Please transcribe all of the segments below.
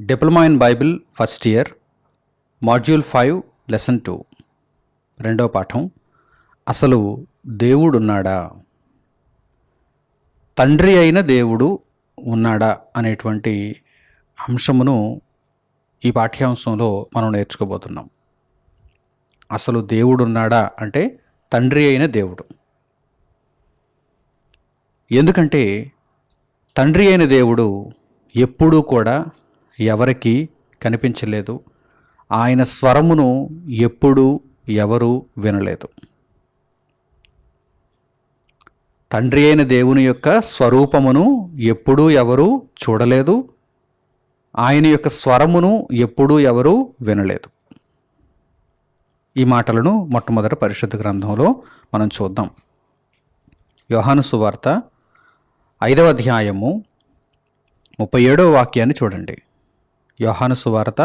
Diploma in Bible first year module 5 lesson 2 రెండవ పాఠం అసలు దేవుడున్నాడా, తండ్రి అయిన దేవుడు ఉన్నాడా అనేటువంటి అంశమును ఈ పాఠ్యాంశంలో మనం నేర్చుకోబోతున్నాం. అసలు దేవుడున్నాడా అంటే తండ్రి అయిన దేవుడు. ఎందుకంటే తండ్రి అయిన దేవుడు ఎప్పుడూ కూడా ఎవరికి కనిపించలేదు, ఆయన స్వరమును ఎప్పుడూ ఎవరు వినలేదు. తండ్రి అయిన దేవుని యొక్క స్వరూపమును ఎప్పుడూ ఎవరు చూడలేదు, ఆయన యొక్క స్వరమును ఎప్పుడూ ఎవరు వినలేదు. ఈ మాటలను మొట్టమొదట పరిశుద్ధ గ్రంథంలో మనం చూద్దాం. యోహాను సువార్త 5వ అధ్యాయము 37వ వాక్యాన్ని చూడండి. యోహాను సువార్త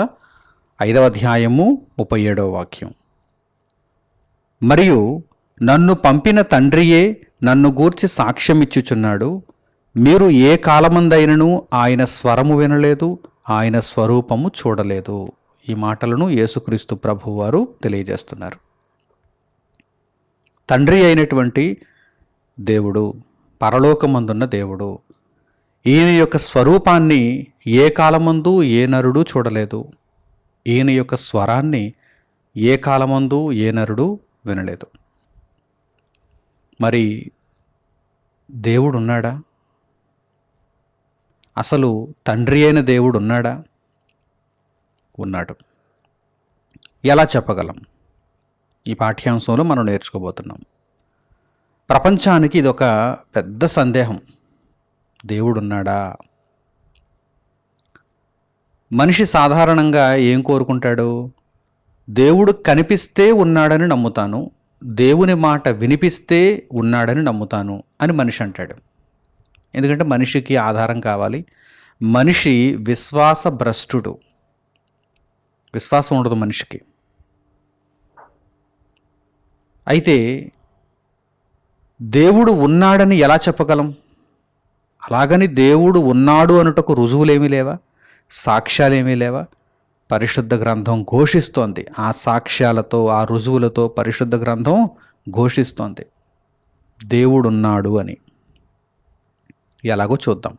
5వ అధ్యాయము 37వ వాక్యం. మరియు నన్ను పంపిన తండ్రియే నన్ను గూర్చి సాక్ష్యమిచ్చుచున్నాడు. మీరు ఏ కాలమందైనను ఆయన స్వరము వినలేదు, ఆయన స్వరూపము చూడలేదు. ఈ మాటలను యేసుక్రీస్తు ప్రభువారు తెలియజేస్తున్నారు. తండ్రి అయినటువంటి దేవుడు, పరలోకమందున్న దేవుడు, ఈయన యొక్క స్వరూపాన్ని ఏ కాలమందు ఏ నరుడు చూడలేదు, ఈయన యొక్క స్వరాన్ని ఏ కాలమందు ఏ నరుడు వినలేదు. మరి దేవుడు ఉన్నాడా? అసలు తండ్రి అయిన దేవుడు ఉన్నాడా? ఉన్నాడు. ఎలా చెప్పగలం? ఈ పాఠ్యాంశంలో మనం నేర్చుకోబోతున్నాం. ప్రపంచానికి ఇదొక పెద్ద సందేహం. దేవుడున్నాడా? మనిషి సాధారణంగా ఏం కోరుకుంటాడు? దేవుడు కనిపిస్తే ఉన్నాడని నమ్ముతాను, దేవుని మాట వినిపిస్తే ఉన్నాడని నమ్ముతాను అని మనిషి అంటాడు. ఎందుకంటే మనిషికి ఆధారం కావాలి. మనిషి విశ్వాస భ్రష్టుడు. విశ్వాసం ఉండదు మనిషికి. అయితే దేవుడు ఉన్నాడని ఎలా చెప్పగలం? అలాగని దేవుడు ఉన్నాడు అనుటకు రుజువులేమీ లేవా, సాక్ష్యాలేమీ లేవా? పరిశుద్ధ గ్రంథం ఘోషిస్తోంది. ఆ సాక్ష్యాలతో, ఆ రుజువులతో పరిశుద్ధ గ్రంథం ఘోషిస్తోంది దేవుడున్నాడు అని. ఎలాగో చూద్దాం.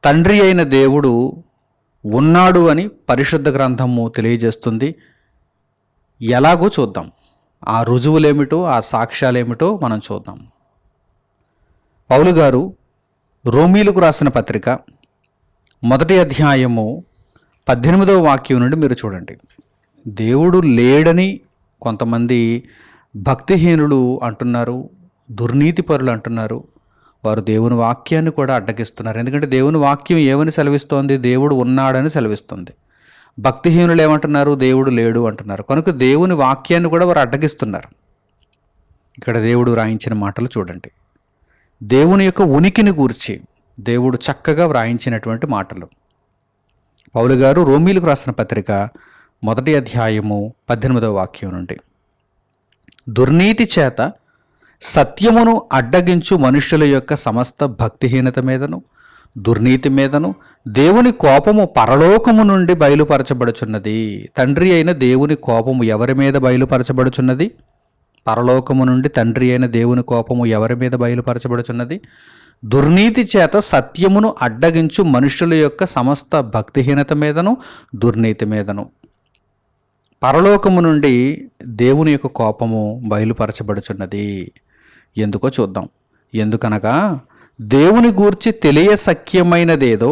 తండ్రి అయిన దేవుడు ఉన్నాడు అని పరిశుద్ధ గ్రంథము తెలియజేస్తుంది. ఎలాగో చూద్దాం. ఆ రుజువులేమిటో, ఆ సాక్ష్యాలేమిటో మనం చూద్దాం. పౌలు గారు రోమీలకు రాసిన పత్రిక 1వ అధ్యాయము 18వ వాక్యం నుండి మీరు చూడండి. దేవుడు లేడని కొంతమంది భక్తిహీనులు అంటున్నారు, దుర్నీతిపరులు అంటున్నారు. వారు దేవుని వాక్యాన్ని కూడా అడ్డగిస్తున్నారు. ఎందుకంటే దేవుని వాక్యం ఏమని సెలవిస్తోంది? దేవుడు ఉన్నాడని సెలవిస్తుంది. భక్తిహీనులు ఏమంటున్నారు? దేవుడు లేడు అంటున్నారు. కనుక దేవుని వాక్యాన్ని కూడా వారు అడ్డగిస్తున్నారు. ఇక్కడ దేవుడు రాయించిన మాటలు చూడండి. దేవుని యొక్క ఉనికిని గూర్చి దేవుడు చక్కగా వ్రాయించినటువంటి మాటలు. పౌలు గారు రోమీలకు రాసిన పత్రిక 1వ అధ్యాయము 18వ వాక్యం నుండి, దుర్నీతి చేత సత్యమును అడ్డగించు మనుష్యుల యొక్క సమస్త భక్తిహీనత మీదను, దుర్నీతి మీదను దేవుని కోపము పరలోకము నుండి బయలుపరచబడుచున్నది. తండ్రి అయిన దేవుని కోపము ఎవరి మీద బయలుపరచబడుచున్నది? పరలోకము నుండి తండ్రి అయిన దేవుని కోపము ఎవరి మీద బయలుపరచబడుచున్నది? దుర్నీతి చేత సత్యమును అడ్డగించు మనుషుల యొక్క సమస్త భక్తిహీనత మీదను, దుర్నీతి మీదను. పరలోకము నుండి దేవుని యొక్క కోపము బయలుపరచబడుచున్నది. ఎందుకో చూద్దాం. ఎందుకనగా దేవుని గూర్చి తెలియశక్యమైనదేదో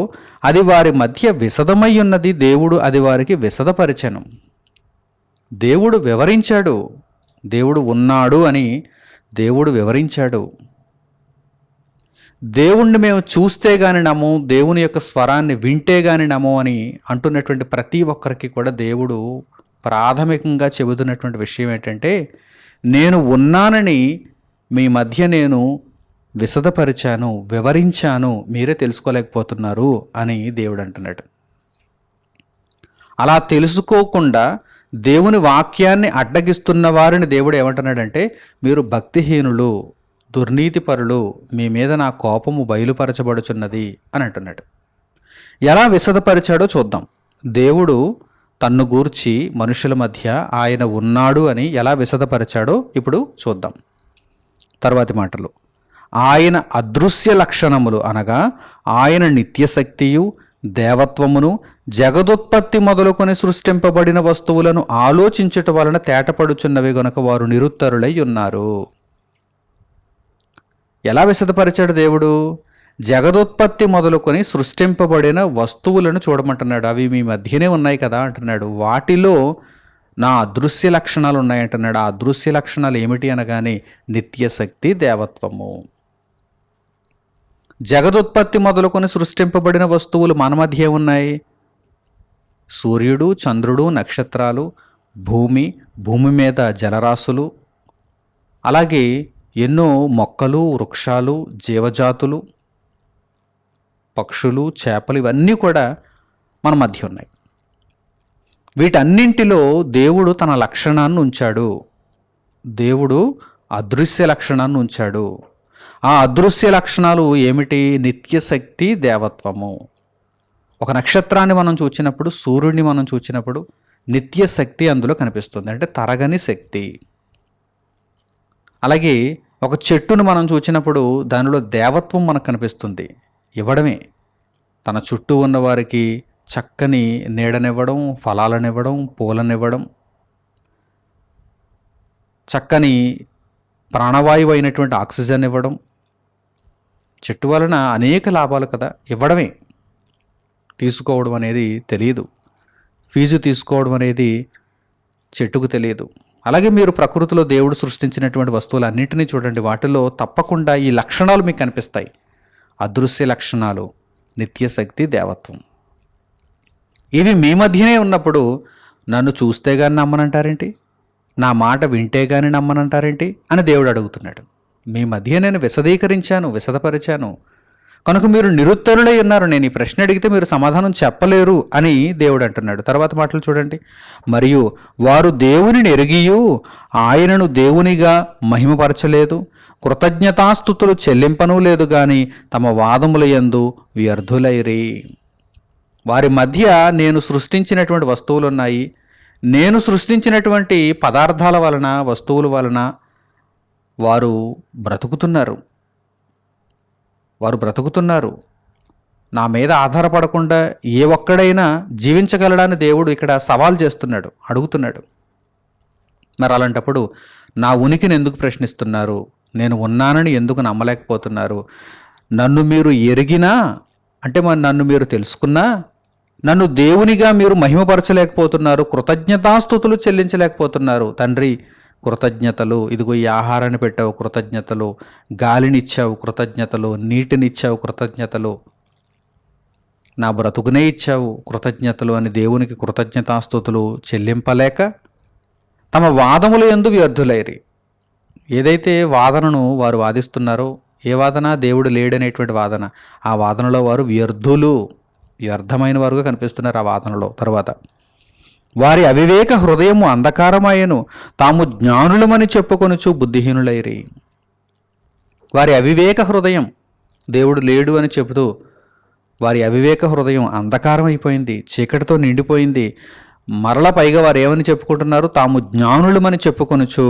అది వారి మధ్య విశదమై ఉన్నది, దేవుడు అది వారికి విశదపరిచెను. దేవుడు వివరించాడు. దేవుడు ఉన్నాడు అని దేవుడు వివరించాడు. దేవుణ్ణి మేము చూస్తే గాని నమ్మం, దేవుని యొక్క స్వరాన్ని వింటే గాని నమ్మం అని అంటున్నటువంటి ప్రతి ఒక్కరికి కూడా దేవుడు ప్రాథమికంగా చెబుతున్నటువంటి విషయం ఏంటంటే, నేను ఉన్నానని మీ మధ్య నేను విశదపరిచాను, వివరించాను, మీరే తెలుసుకోలేకపోతున్నారు అని దేవుడు అంటున్నాడు. అలా తెలుసుకోకుండా దేవుని వాక్యాన్ని అడ్డగిస్తున్న వారిని దేవుడు ఏమంటున్నాడంటే, మీరు భక్తిహీనులు, దుర్నీతిపరులు, మీ మీద నా కోపము బయలుపరచబడుచున్నది అని అంటున్నాడు. ఎలా విశదపరిచాడో చూద్దాం. దేవుడు తన్ను గూర్చి మనుషుల మధ్య ఆయన ఉన్నాడు అని ఎలా విశదపరిచాడో ఇప్పుడు చూద్దాం. తర్వాతి మాటలు, ఆయన అదృశ్య లక్షణములు అనగా ఆయన నిత్యశక్తియు దేవత్వమును జగదుత్పత్తి మొదలుకొని సృష్టింపబడిన వస్తువులను ఆలోచించుట వలన తేటపడుచున్నవి గనుక వారు నిరుత్తరులై ఉన్నారు. ఎలా విశదపరిచాడు దేవుడు? జగదుత్పత్తి మొదలుకొని సృష్టింపబడిన వస్తువులను చూడమంటున్నాడు. అవి మీ మధ్యనే ఉన్నాయి కదా అంటున్నాడు. వాటిలో నా అదృశ్య లక్షణాలు ఉన్నాయంటున్నాడు. ఆ అదృశ్య లక్షణాలు ఏమిటి అనగానే నిత్యశక్తి, దేవత్వము. జగదుత్పత్తి మొదలుకొని సృష్టింపబడిన వస్తువులు మన మధ్య ఉన్నాయి. సూర్యుడు, చంద్రుడు, నక్షత్రాలు, భూమి మీద జలరాశులు, అలాగే ఎన్నో మొక్కలు, వృక్షాలు, జీవజాతులు, పక్షులు, చేపలు, ఇవన్నీ కూడా మన మధ్య ఉన్నాయి. వీటన్నింటిలో దేవుడు తన లక్షణాన్ని ఉంచాడు. దేవుడు అదృశ్య లక్షణాన్ని ఉంచాడు. ఆ అదృశ్య లక్షణాలు ఏమిటి? నిత్యశక్తి, దేవత్వము. ఒక నక్షత్రాన్ని మనం చూచినప్పుడు, సూర్యుడిని మనం చూచినప్పుడు నిత్యశక్తి అందులో కనిపిస్తుంది, అంటే తరగని శక్తి. అలాగే ఒక చెట్టును మనం చూచినప్పుడు దానిలో దేవత్వం మనకు కనిపిస్తుంది. ఇవ్వడమే, తన చుట్టూ ఉన్న వారికి చక్కని నీడనివ్వడం, ఫలాలనివ్వడం, పూలనివ్వడం, చక్కని ప్రాణవాయువు అయినటువంటి ఆక్సిజన్ ఇవ్వడం. చెట్టు వలన అనేక లాభాలు కదా. ఇవ్వడమే, తీసుకోవడం అనేది తెలియదు. ఫీజు తీసుకోవడం అనేది చెట్టుకు తెలియదు. అలాగే మీరు ప్రకృతిలో దేవుడు సృష్టించినటువంటి వస్తువులన్నింటినీ చూడండి, వాటిలో తప్పకుండా ఈ లక్షణాలు మీకు కనిపిస్తాయి. అదృశ్య లక్షణాలు, నిత్యశక్తి, దేవత్వం. ఇవి మీ మధ్యనే ఉన్నప్పుడు నన్ను చూస్తే కానీ నమ్మనంటారేంటి? నా మాట వింటే కానీ నమ్మనంటారేంటి అని దేవుడు అడుగుతున్నాడు. మీ మధ్య నేను విశదపరిచాను కనుక మీరు నిరుత్తరులై ఉన్నారు. నేను ఈ ప్రశ్న అడిగితే మీరు సమాధానం చెప్పలేరు అని దేవుడు అంటున్నాడు. తర్వాత మాటలు చూడండి. మరియు వారు దేవునిని ఎరిగియు ఆయనను దేవునిగా మహిమపరచలేదు, కృతజ్ఞతాస్తుతులు చెల్లింపను లేదు గాని తమ వాదముల యందు వ్యర్థులైరి. వారి మధ్య నేను సృష్టించినటువంటి వస్తువులు ఉన్నాయి. నేను సృష్టించినటువంటి పదార్థాల వలన, వస్తువుల వలన వారు బ్రతుకుతున్నారు. నా మీద ఆధారపడకుండా ఏ ఒక్కడైనా జీవించగలడని దేవుడు ఇక్కడ సవాల్ చేస్తున్నాడు, అడుగుతున్నాడు. మరి అలాంటప్పుడు నా ఉనికిని ఎందుకు ప్రశ్నిస్తున్నారు? నేను ఉన్నానని ఎందుకు నమ్మలేకపోతున్నారు? నన్ను మీరు ఎరిగినా, అంటే మరి నన్ను మీరు తెలుసుకున్నా, నన్ను దేవునిగా మీరు మహిమపరచలేకపోతున్నారు, కృతజ్ఞతాస్తుతులు చెల్లించలేకపోతున్నారు. తండ్రి, కృతజ్ఞతలు. ఇదిగో ఈ ఆహారాన్ని పెట్టావు, కృతజ్ఞతలు. గాలినిచ్చావు, కృతజ్ఞతలు. నీటినిచ్చావు, కృతజ్ఞతలు. నా బ్రతుకునే ఇచ్చావు, కృతజ్ఞతలు అని దేవునికి కృతజ్ఞతాస్తుతులు చెల్లింపలేక తమ వాదముల యందు వ్యర్థులైరి. ఏదైతే వాదనను వారు వాదిస్తున్నారో, ఏ వాదన? దేవుడు లేడనేటువంటి వాదన. ఆ వాదనలో వారు వ్యర్థమైన వారుగా కనిపిస్తున్నారు ఆ వాదనలో. తర్వాత వారి అవివేక హృదయము అంధకారమాయను, తాము జ్ఞానులమని చెప్పుకొనుచు బుద్ధిహీనులైరి. వారి అవివేక హృదయం, దేవుడు లేడు అని చెబుతూ వారి అవివేక హృదయం అంధకారం అయిపోయింది, చీకటితో నిండిపోయింది. మరల పైగా వారు ఏమని చెప్పుకుంటున్నారు? తాము జ్ఞానులమని చెప్పుకొనుచు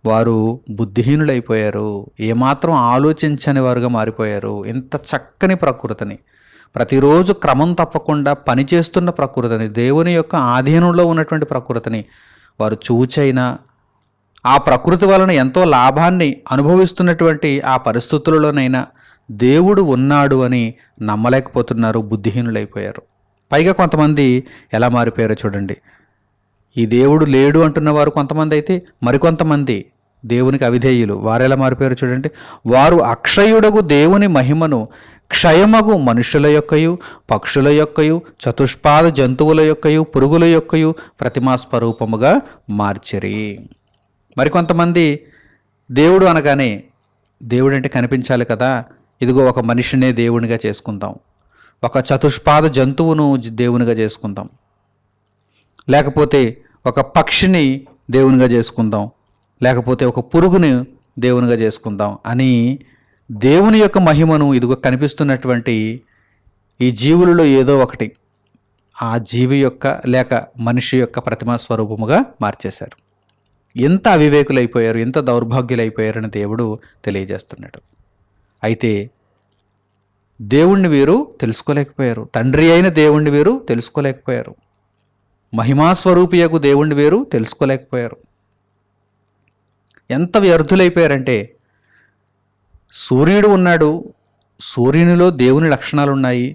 వారు బుద్ధిహీనులైపోయారు. ఏమాత్రం ఆలోచించని వారుగా మారిపోయారు. ఇంత చక్కని ప్రకృతిని, ప్రతిరోజు క్రమం తప్పకుండా పనిచేస్తున్న ప్రకృతిని, దేవుని యొక్క ఆధీనంలో ఉన్నటువంటి ప్రకృతిని వారు చూచైనా, ఆ ప్రకృతి వలన ఎంతో లాభాన్ని అనుభవిస్తున్నటువంటి ఆ పరిస్థితులలోనైనా దేవుడు ఉన్నాడు అని నమ్మలేకపోతున్నారు, బుద్ధిహీనులైపోయారు. పైగా కొంతమంది ఎలా మారిపోయారో చూడండి. ఈ దేవుడు లేడు అంటున్న వారు కొంతమంది అయితే, మరికొంతమంది దేవునికి అవిధేయులు. వారు ఎలా మారిపోయారో చూడండి. వారు అక్షయుడగు దేవుని మహిమను క్షయమగు మనుషుల యొక్కయు, పక్షుల యొక్కయు, చతుష్పాద జంతువుల యొక్కయు, పురుగుల యొక్కయు ప్రతిమాస్వరూపముగా మార్చిరి. మరికొంతమంది దేవుడు అనగానే, దేవుడు అంటే కనిపించాలి కదా, ఇదిగో ఒక మనిషినే దేవునిగా చేసుకుందాం, ఒక చతుష్పాద జంతువును దేవునిగా చేసుకుందాం, లేకపోతే ఒక పక్షిని దేవునిగా చేసుకుందాం, లేకపోతే ఒక పురుగుని దేవునిగా చేసుకుందాం అని దేవుని యొక్క మహిమను, ఇదిగో కనిపిస్తున్నటువంటి ఈ జీవులలో ఏదో ఒకటి ఆ జీవి యొక్క లేక మనిషి యొక్క ప్రతిమా స్వరూపముగా మార్చేశారు. ఎంత అవివేకులైపోయారు, ఎంత దౌర్భాగ్యులైపోయారని దేవుడు తెలియజేస్తున్నాడు. అయితే దేవుణ్ణి వీరు తెలుసుకోలేకపోయారు. తండ్రి అయిన దేవుణ్ణి వీరు తెలుసుకోలేకపోయారు. మహిమాస్వరూపియకు దేవుణ్ణి వీరు తెలుసుకోలేకపోయారు. ఎంత వ్యర్థులైపోయారంటే, సూర్యుడు ఉన్నాడు, సూర్యునిలో దేవుని లక్షణాలు ఉన్నాయి,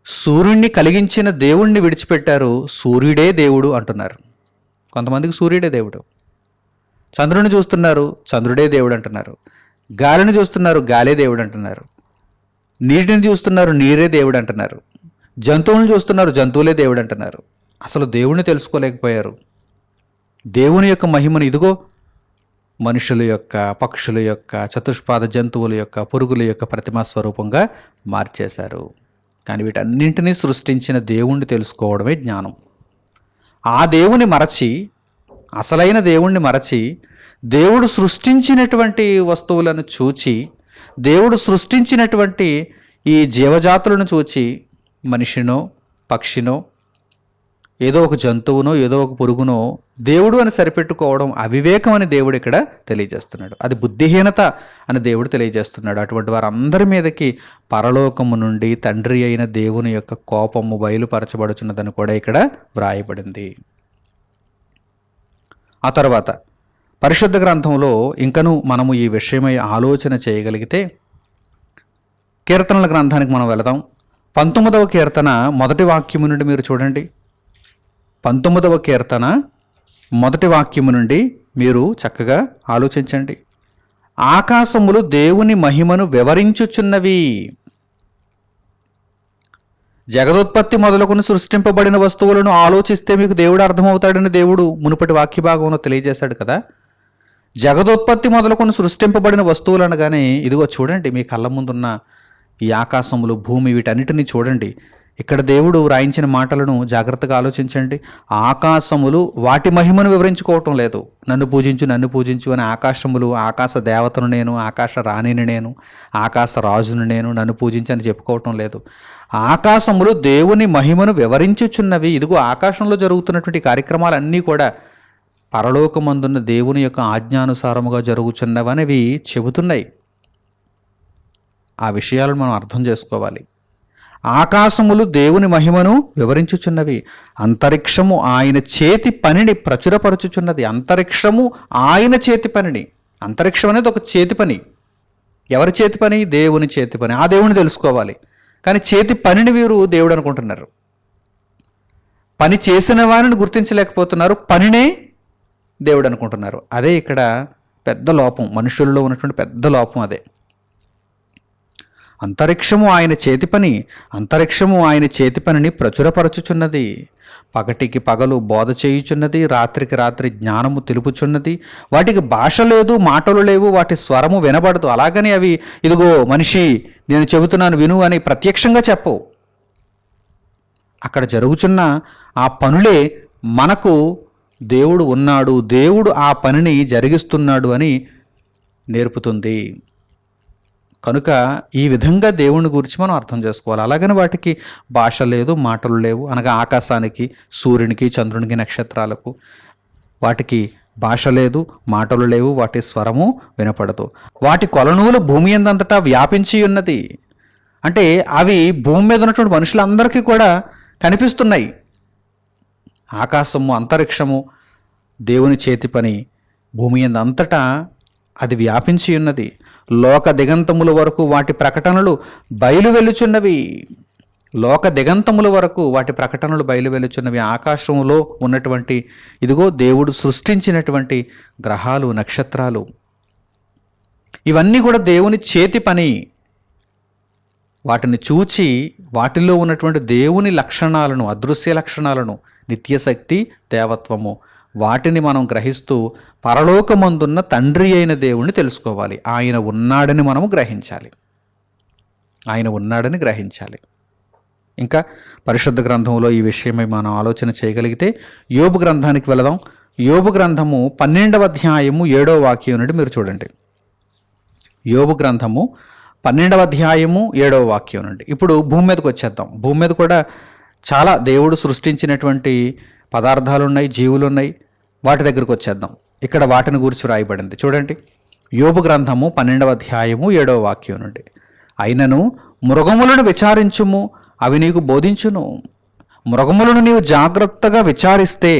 సూర్యుడిని కలిగించిన దేవుణ్ణి విడిచిపెట్టారు, సూర్యుడే దేవుడు అంటున్నారు. కొంతమందికి సూర్యుడే దేవుడు. చంద్రుని చూస్తున్నారు, చంద్రుడే దేవుడు అంటున్నారు. గాలిని చూస్తున్నారు, గాలే దేవుడు అంటున్నారు. నీటిని చూస్తున్నారు, నీరే దేవుడు అంటున్నారు. జంతువులను చూస్తున్నారు, జంతువులే దేవుడు అంటున్నారు. అసలు దేవుణ్ణి తెలుసుకోలేకపోయారు. దేవుని యొక్క మహిమను ఇదిగో మనుషుల యొక్క, పక్షుల యొక్క, చతుష్పాద జంతువుల యొక్క, పురుగుల యొక్క ప్రతిమా స్వరూపంగా మార్చేశారు. కానీ వీటన్నింటినీ సృష్టించిన దేవుణ్ణి తెలుసుకోవడమే జ్ఞానం. ఆ దేవుని మరచి, అసలైన దేవుణ్ణి మరచి, దేవుడు సృష్టించినటువంటి వస్తువులను చూచి, దేవుడు సృష్టించినటువంటి ఈ జీవజాతులను చూచి, మనిషినో పక్షినో ఏదో ఒక జంతువునో ఏదో ఒక పురుగునో దేవుడు అని సరిపెట్టుకోవడం అవివేకం అని దేవుడు ఇక్కడ తెలియజేస్తున్నాడు. అది బుద్ధిహీనత అని దేవుడు తెలియజేస్తున్నాడు. అటువంటి వారందరి మీదకి పరలోకము నుండి తండ్రి అయిన దేవుని యొక్క కోపము బయలుపరచబడుచున్నదని కూడా ఇక్కడ వ్రాయబడింది. ఆ తర్వాత పరిశుద్ధ గ్రంథంలో ఇంకనూ మనము ఈ విషయమై ఆలోచన చేయగలిగితే కీర్తనల గ్రంథానికి మనం వెళదాం. 19వ కీర్తన మొదటి వాక్యము నుండి మీరు చూడండి. 19వ కీర్తన మొదటి వాక్యము నుండి మీరు చక్కగా ఆలోచించండి. ఆకాశములు దేవుని మహిమను వివరించుచున్నవి. జగదోత్పత్తి మొదలుకొని సృష్టింపబడిన వస్తువులను ఆలోచిస్తే మీకు దేవుడు అర్థమవుతాడని దేవుడు మునుపటి వాక్య భాగంలో తెలియజేశాడు కదా. జగదోత్పత్తి మొదలుకొని సృష్టింపబడిన వస్తువులు అనగానే ఇదిగో చూడండి, మీ కళ్ళ ముందున్న ఈ ఆకాశములు, భూమి, వీటన్నిటినీ చూడండి. ఇక్కడ దేవుడు రాయించిన మాటలను జాగ్రత్తగా ఆలోచించండి. ఆకాశములు వాటి మహిమను వివరించుకోవటం లేదు. నన్ను పూజించు, నన్ను పూజించు అని ఆకాశములు, ఆకాశ దేవతను నేను, ఆకాశ రాణిని నేను, ఆకాశ రాజును నేను, నన్ను పూజించని చెప్పుకోవటం లేదు. ఆకాశములు దేవుని మహిమను వివరించుచున్నవి. ఇదిగో ఆకాశంలో జరుగుతున్నటువంటి కార్యక్రమాలన్నీ కూడా పరలోకమందున్న దేవుని యొక్క ఆజ్ఞానుసారముగా జరుగుచున్నవనేవి చెబుతున్నాయి. ఆ విషయాలను మనం అర్థం చేసుకోవాలి. ఆకాశములు దేవుని మహిమను వివరించుచున్నవి. అంతరిక్షము ఆయన చేతి పనిని ప్రచురపరచుచున్నది. అంతరిక్షము ఆయన చేతి పనిని. అంతరిక్షం అనేది ఒక చేతి పని. ఎవరి చేతి పని? దేవుని చేతి పని. ఆ దేవుని తెలుసుకోవాలి. కానీ చేతి పనిని వీరు దేవుడు అనుకుంటున్నారు. పని చేసిన వారిని గుర్తించలేకపోతున్నారు, పనినే దేవుడు అనుకుంటున్నారు. అదే ఇక్కడ పెద్ద లోపం, మనుషుల్లో ఉన్నటువంటి పెద్ద లోపం అదే. అంతరిక్షము ఆయన చేతి పని, అంతరిక్షము ఆయన చేతి పనిని ప్రచురపరచుచున్నది. పగటికి పగలు బోధ చేయుచున్నది, రాత్రికి రాత్రి జ్ఞానము తెలుపుచున్నది. వాటికి భాష లేదు, మాటలు లేవు, వాటి స్వరము వినబడదు. అలాగని అవి ఇదిగో మనిషి నేను చెబుతున్నాను విను అని ప్రత్యక్షంగా చెప్పవు. అక్కడ జరుగుచున్న ఆ పనులే మనకు దేవుడు ఉన్నాడు, దేవుడు ఆ పనిని జరిగిస్తున్నాడు అని నేర్పుతుంది. కనుక ఈ విధంగా దేవుని గురించి మనం అర్థం చేసుకోవాలి. అలాగని వాటికి భాష లేదు, మాటలు లేవు అనగా ఆకాశానికి, సూర్యునికి, చంద్రునికి, నక్షత్రాలకు వాటికి భాష లేదు, మాటలు లేవు, వాటి స్వరము వినపడదు. వాటి కొలనూలు భూమి అందంతటా వ్యాపించి ఉన్నది. అంటే అవి భూమి మీద ఉన్నటువంటి మనుషులందరికీ కూడా కనిపిస్తున్నాయి. ఆకాశము, అంతరిక్షము దేవుని చేతి పని. భూమి అందంతటా అది వ్యాపించి ఉన్నది. లోక దిగంతముల వరకు వాటి ప్రకటనలు బయలువెళ్ళుచున్నవి. లోక దిగంతముల వరకు వాటి ప్రకటనలు బయలువెళ్ళుచున్నవి. ఆకాశంలో ఉన్నటువంటి ఇదిగో దేవుడు సృష్టించినటువంటి గ్రహాలు, నక్షత్రాలు ఇవన్నీ కూడా దేవుని చేతి పని. వాటిని చూచి వాటిలో ఉన్నటువంటి దేవుని లక్షణాలను, అదృశ్య లక్షణాలను, నిత్యశక్తి, దేవత్వము, వాటిని మనం గ్రహిస్తూ పరలోకమందున్న తండ్రి అయిన దేవుణ్ణి తెలుసుకోవాలి. ఆయన ఉన్నాడని మనము గ్రహించాలి. ఆయన ఉన్నాడని గ్రహించాలి. ఇంకా పరిశుద్ధ గ్రంథంలో ఈ విషయమై మనం ఆలోచన చేయగలిగితే యోబు గ్రంథానికి వెళదాం. యోబు గ్రంథము 12వ అధ్యాయము 7వ వాక్యం నుండి మీరు చూడండి. యోబు గ్రంథము 12వ అధ్యాయము 7వ వాక్యం నుండి. ఇప్పుడు భూమి మీదకి వచ్చేద్దాం. భూమి మీద కూడా చాలా దేవుడు సృష్టించినటువంటి పదార్థాలు ఉన్నాయి, జీవులు ఉన్నాయి. వాటి దగ్గరికి వచ్చేద్దాం. ఇక్కడ వాటిని గురించి రాయబడింది చూడండి. యోబు గ్రంథము 12వ అధ్యాయము 7వ వాక్యం నుండి. అయినను మృగములను విచారించుము, అవి నీకు బోధించును. మృగములను నీవు జాగ్రత్తగా విచారిస్తే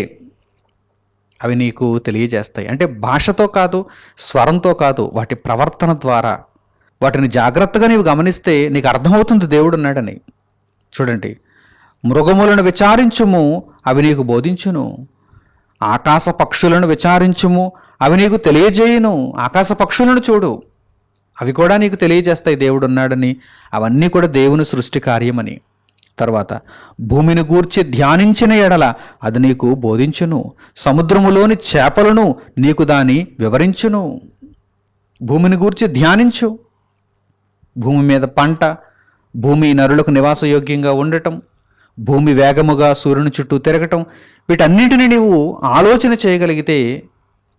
అవి నీకు తెలియజేస్తాయి. అంటే భాషతో కాదు, స్వరంతో కాదు, వాటి ప్రవర్తన ద్వారా వాటిని జాగ్రత్తగా నీవు గమనిస్తే నీకు అర్థమవుతుంది దేవుడు ఉన్నాడని. చూడండి, మృగములను విచారించుము, అవి నీకు బోధించును. ఆకాశ పక్షులను విచారించుము, అవి నీకు తెలియజేయును. ఆకాశ పక్షులను చూడు, అవి కూడా నీకు తెలియజేస్తాయి దేవుడు ఉన్నాడని. అవన్నీ కూడా దేవుని సృష్టి కార్యమని. తర్వాత భూమిని గూర్చి ధ్యానించిన ఎడల అది నీకు బోధించును. సముద్రములోని చేపలను నీకు దాని వివరించును. భూమిని గూర్చి ధ్యానించు. భూమి మీద పంట, భూమి నరులకు నివాసయోగ్యంగా ఉండటం, భూమి వేగముగా సూర్యుని చుట్టూ తిరగటం, వీటన్నిటిని నీవు ఆలోచన చేయగలిగితే